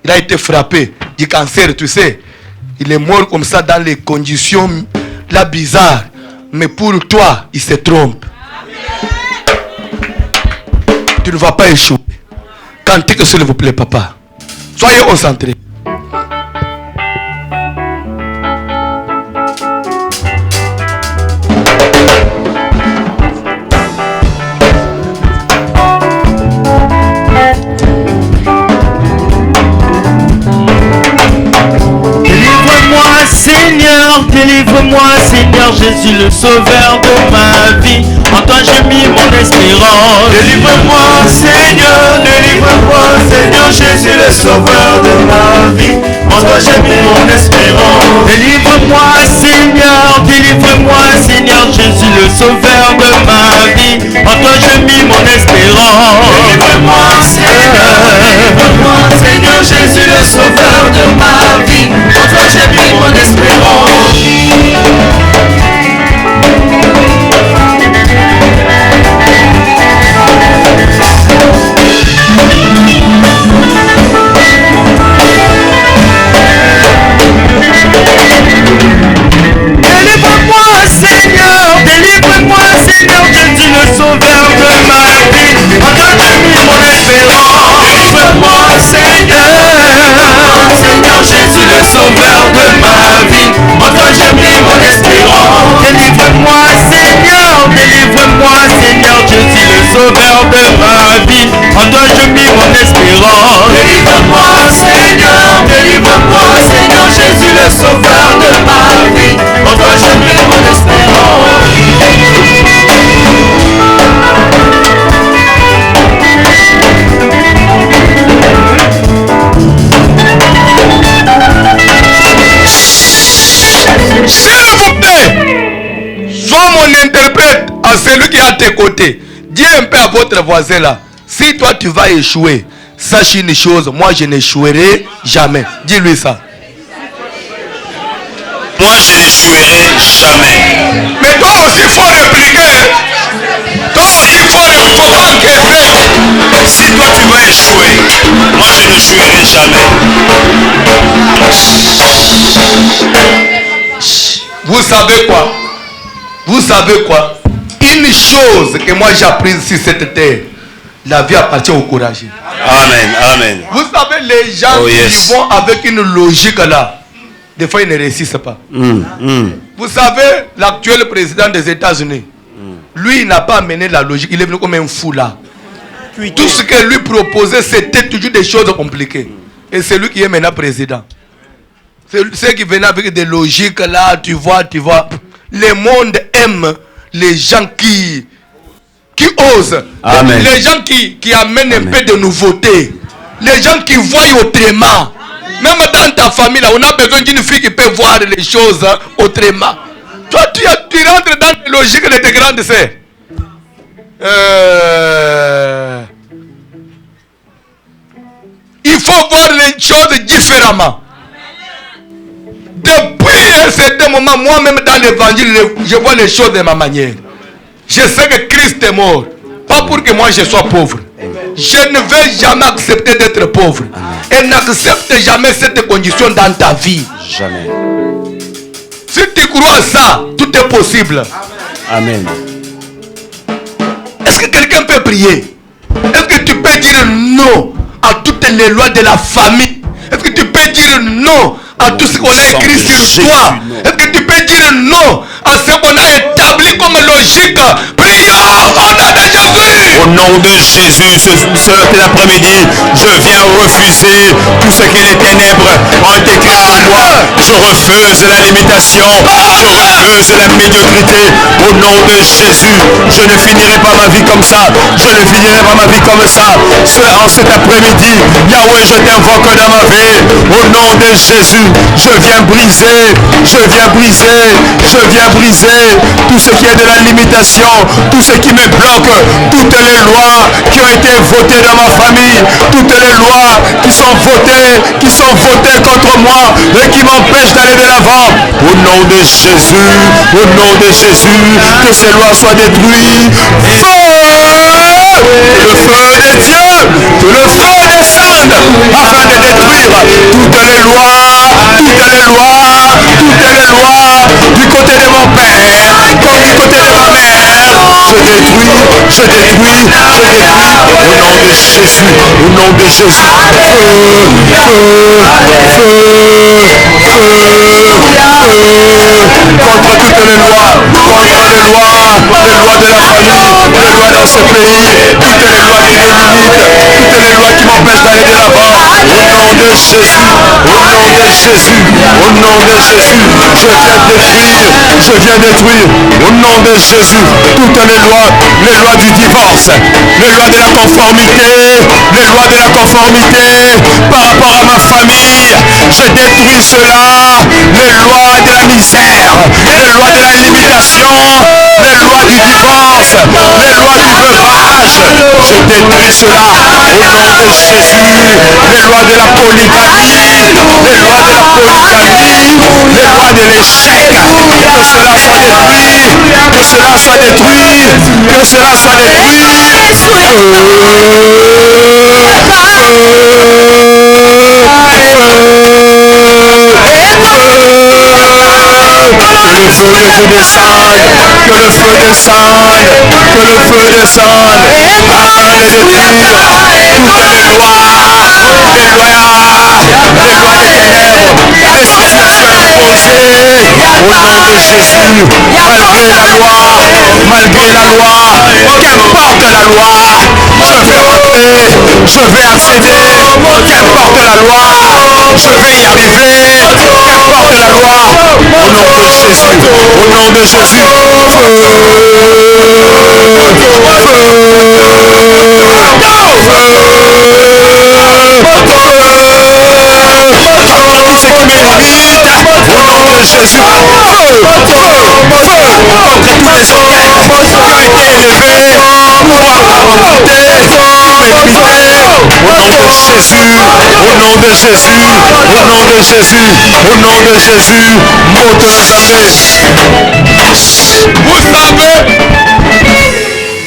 il a été frappé du cancer, tu sais. Il est mort comme ça dans les conditions là bizarres. Mais pour toi, il se trompe. Tu ne vas pas échouer. Cantique s'il vous plaît, papa. Soyez concentrés. Délivre-moi, Seigneur Jésus, le sauveur de ma vie. En toi j'ai mis mon espérance. Délivre-moi, Seigneur Jésus, le sauveur de ma vie. En toi j'ai mis mon espérance. Délivre-moi, Seigneur Jésus, le sauveur de ma vie. En toi j'ai mis mon espérance. Délivre-moi, Seigneur Jésus, le sauveur de ma vie. En toi j'ai mis mon espérance. Délivre-moi, Seigneur Jésus, le sauveur de ma vie. En toi j'ai mis mon espérance. Délivre-moi, Seigneur Jésus, le sauveur de ma vie. En toi j'ai mis mon espérance. Délivre-moi, Seigneur Jésus, le sauveur de ma vie. En toi j'ai mis mon espérance. Délivre-moi, Seigneur Jésus, le sauveur de ma vie. En toi j'ai mis mon espérance. à celui qui est à tes côtés. Dis un peu à votre voisin là. Si toi tu vas échouer, sache une chose, moi je n'échouerai jamais. Dis-lui ça. Moi, je n'échouerai jamais. Mais toi aussi, il faut répliquer. Toi aussi, il faut pas encaisser. Si toi, tu vas échouer, moi, je n'échouerai jamais. Vous savez quoi? Vous savez quoi? Une chose que moi j'ai apprise sur cette terre, la vie appartient au courageux. Amen, amen. Vous savez, les gens qui vont avec une logique là, des fois ils ne réussissent pas. Vous savez, l'actuel président des États-Unis, lui il n'a pas amené la logique, il est venu comme un fou là. Tout ce que lui proposait, c'était toujours des choses compliquées. Et c'est lui qui est maintenant président. C'est qui venait avec des logiques là, tu vois. Le monde aime les gens qui osent. Amen. Les gens qui amènent un peu de nouveauté. Les gens qui voient autrement. Même dans ta famille, là, on a besoin d'une fille qui peut voir les choses autrement. Toi, tu rentres dans les logiques de tes grandes sœurs. Il faut voir les choses différemment. Depuis un certain moment, moi-même dans l'évangile, je vois les choses de ma manière. Je sais que Christ est mort. Pas pour que moi je sois pauvre. Je ne vais jamais accepter d'être pauvre. Et n'accepte jamais cette condition dans ta vie. Jamais. Si tu crois à ça, tout est possible. Amen. Est-ce que quelqu'un peut prier? Est-ce que tu peux dire non à toutes les lois de la famille? Est-ce que tu peux dire non à tout ce qu'on a écrit sur toi? Est-ce que tu peux dire non à ce qu'on a établi comme logique? Prions au nom de Jésus. Au nom de Jésus, cet après-midi, je viens refuser tout ce que les ténèbres ont écrit sur moi. Je refuse la limitation. Je refuse la médiocrité. Au nom de Jésus, je ne finirai pas ma vie comme ça. Je ne finirai pas ma vie comme ça. En cet après-midi, Yahweh, je t'invoque dans ma vie. Au nom de Jésus, je viens briser tout ce qui est de la limitation, tout ce qui me bloque, toutes les lois qui ont été votées dans ma famille, toutes les lois qui sont votées contre moi et qui m'empêchent d'aller de l'avant. Au nom de Jésus, que ces lois soient détruites. Le feu de Dieu, que le feu descende afin de détruire toutes les lois du côté de mon père comme du côté de ma mère. Je détruis. Au nom de Jésus, contre toutes les lois, les lois de la famille, les lois dans ce pays, toutes les lois qui me limitent, toutes les lois qui m'empêchent d'aller de l'avant. Au nom de Jésus, je viens détruire, au nom de Jésus, toutes les lois du divorce, les lois de la conformité, par rapport à ma famille. Je détruis cela, les lois de la misère, les lois de la limitation, les lois du divorce, les lois du veuvage. Je détruis cela au nom de Jésus, les lois de la polygamie, les lois de l'échec. Que cela soit détruit, que cela soit détruit. Que le feu descende, que le feu descende, afin de détruire toutes les lois des ténèbres, les situations imposées au nom de Jésus, malgré la loi, qu'importe la loi, je vais rentrer, je vais accéder, qu'importe la loi, je vais y arriver, qu'importe la loi, au nom de Jésus, tout ce qui m'irrite, au nom de Jésus, contre tous les organes qui ont Jésus, au nom de Jésus, au nom de Jésus, au nom de Jésus, moto la Zambé. Vous savez,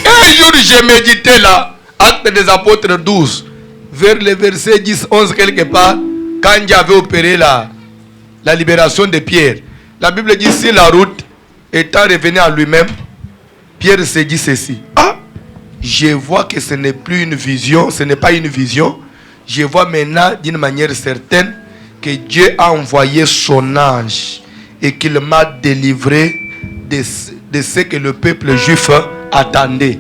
un jour j'ai médité là, Actes des Apôtres 12, vers le verset 10-11 quelque part, quand j'avais opéré la libération de Pierre. La Bible dit, sur la route, étant revenu à lui-même, Pierre s'est dit ceci. Ah, je vois que ce n'est plus une vision, ce n'est pas une vision. Je vois maintenant d'une manière certaine que Dieu a envoyé son ange et qu'il m'a délivré de ce que le peuple juif attendait.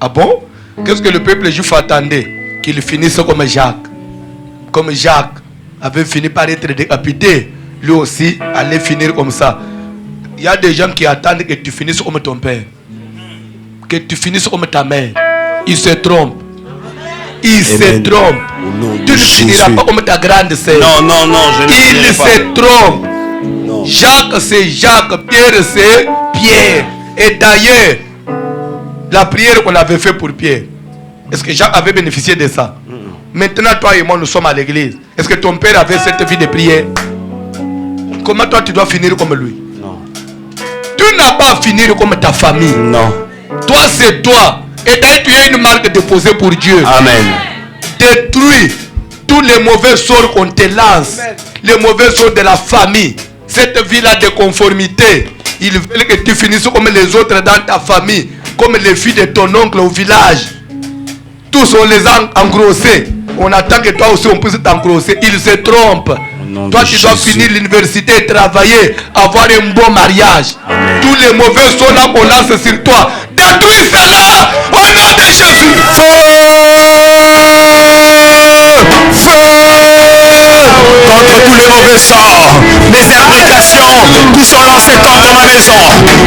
Ah bon? Qu'est-ce que le peuple juif attendait? Qu'il finisse comme Jacques. Comme Jacques avait fini par être décapité, lui aussi allait finir comme ça. Il y a des gens qui attendent que tu finisses comme ton père, que tu finisses comme ta mère. Ils se trompent. Ils se trompent. Tu ne finiras pas comme ta grande sœur. Non, non, non, je ne Ils finirai pas. se trompent. Non. Jacques c'est Jacques, Pierre c'est Pierre. Et d'ailleurs, la prière qu'on avait fait pour Pierre, est-ce que Jacques avait bénéficié de ça? Maintenant, toi et moi, nous sommes à l'église. Est-ce que ton père avait cette vie de prière? Comment toi, tu dois finir comme lui? Non. Tu n'as pas à finir comme ta famille. Non. Toi, c'est toi. Et d'ailleurs, tu es une marque déposée pour Dieu. Amen. Détruis tous les mauvais sorts qu'on te lance. Les mauvais sorts de la famille. Cette vie-là de conformité. Ils veulent que tu finisses comme les autres dans ta famille. Comme les filles de ton oncle au village. Tous on les a engrossés. On attend que toi aussi on puisse t'engrosser. Ils se trompent. Toi tu dois finir l'université et travailler. Avoir un bon mariage. Tous les mauvais sorts là qu'on lance sur toi. Détruis cela au nom de Jésus. Contre tous les mauvais sorts, les implications qui sont lancées contre ma maison,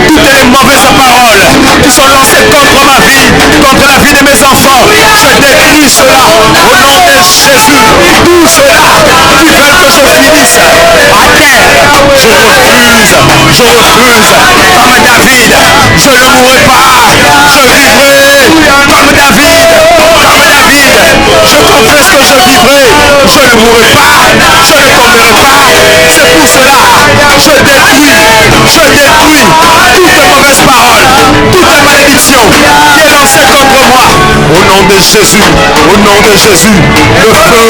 toutes les mauvaises paroles qui sont lancées contre ma vie, contre la vie de mes enfants, je détruis cela au nom de Jésus. Tout cela qui veut que je finisse à terre, je refuse, comme David, je ne mourrai pas, je vivrai comme David, je confesse que je vivrai, je ne mourrai pas, je ne tomberai pas. C'est pour cela, je détruis toutes les mauvaises paroles, toutes les malédictions qui est lancée contre moi. Au nom de Jésus, au nom de Jésus, le feu,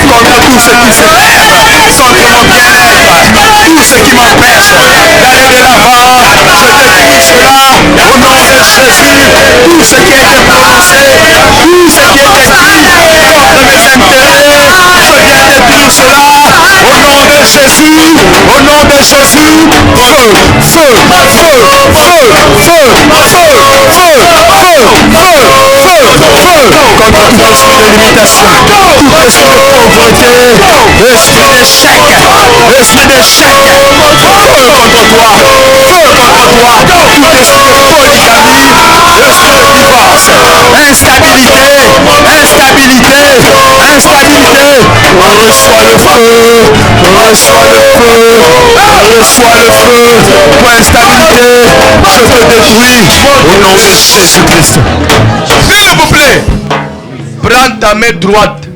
contre tout ce qui se lève contre mon bien-être, tout ce qui m'empêche d'aller de l'avant, je détruis cela au nom de Jésus. Tout ce qui a été prononcé, tout ce qui est écrit contre mes intérêts, je viens détruire cela au nom de Jésus, au nom de Jésus. Contre tout esprit de limitation, tout esprit de pauvreté, esprit d'échec, esprit d'échec, feu contre toi, tout esprit de polygamie, esprit de divorce, instabilité, reçois le feu, pour instabilité, je te détruis au nom de Jésus-Christ. S'il vous plaît, prends ta main droite,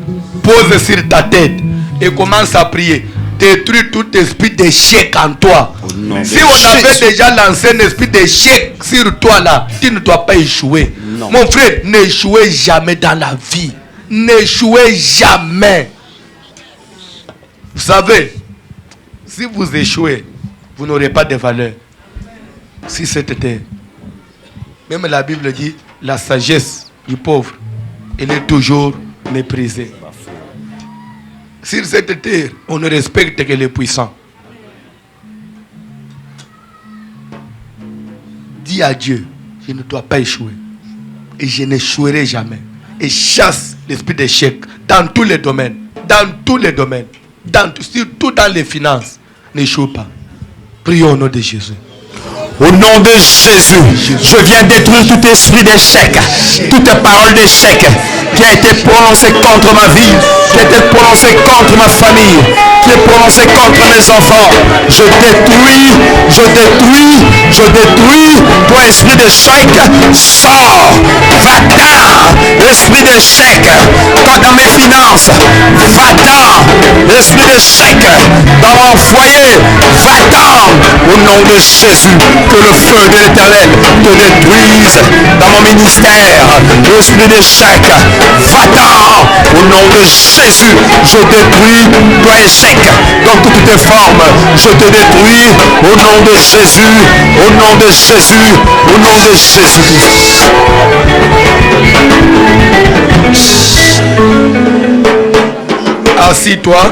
pose sur ta tête et commence à prier. Détruis tout esprit d'échec en toi. Si on avait déjà lancé un esprit d'échec sur toi là, tu ne dois pas échouer. Non. Mon frère, n'échouez jamais dans la vie. N'échouez jamais. Vous savez, si vous échouez, vous n'aurez pas de valeur sur cette terre. Même la Bible dit, la sagesse du pauvre, elle est toujours méprisée. Sur cette terre, on ne respecte que les puissants. Dis à Dieu, je ne dois pas échouer. Et je n'échouerai jamais. Et chasse l'esprit d'échec dans tous les domaines. Dans tous les domaines. Surtout dans les finances. N'échoue pas. Prions au nom de Jésus. Au nom de Jésus, je viens détruire tout esprit d'échec, toute parole d'échec qui a été prononcé contre ma vie, qui a été prononcé contre ma famille, qui est prononcé contre mes enfants. Je détruis, je détruis, je détruis. Toi, esprit d'échec, sors, va-t'en. Esprit d'échec, dans mes finances, va-t'en. Esprit d'échec, dans mon foyer, va-t'en. Au nom de Jésus, que le feu de l'Éternel te détruise. Dans mon ministère, esprit d'échec, va-t'en. Au nom de Jésus, je détruis, toi échec, dans toutes tes formes, je te détruis. Au nom de Jésus, au nom de Jésus, au nom de Jésus. Assis-toi.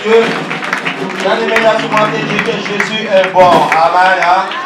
Dieu. Bien-aimé, merci pour Dieu que Jésus est bon. Amen.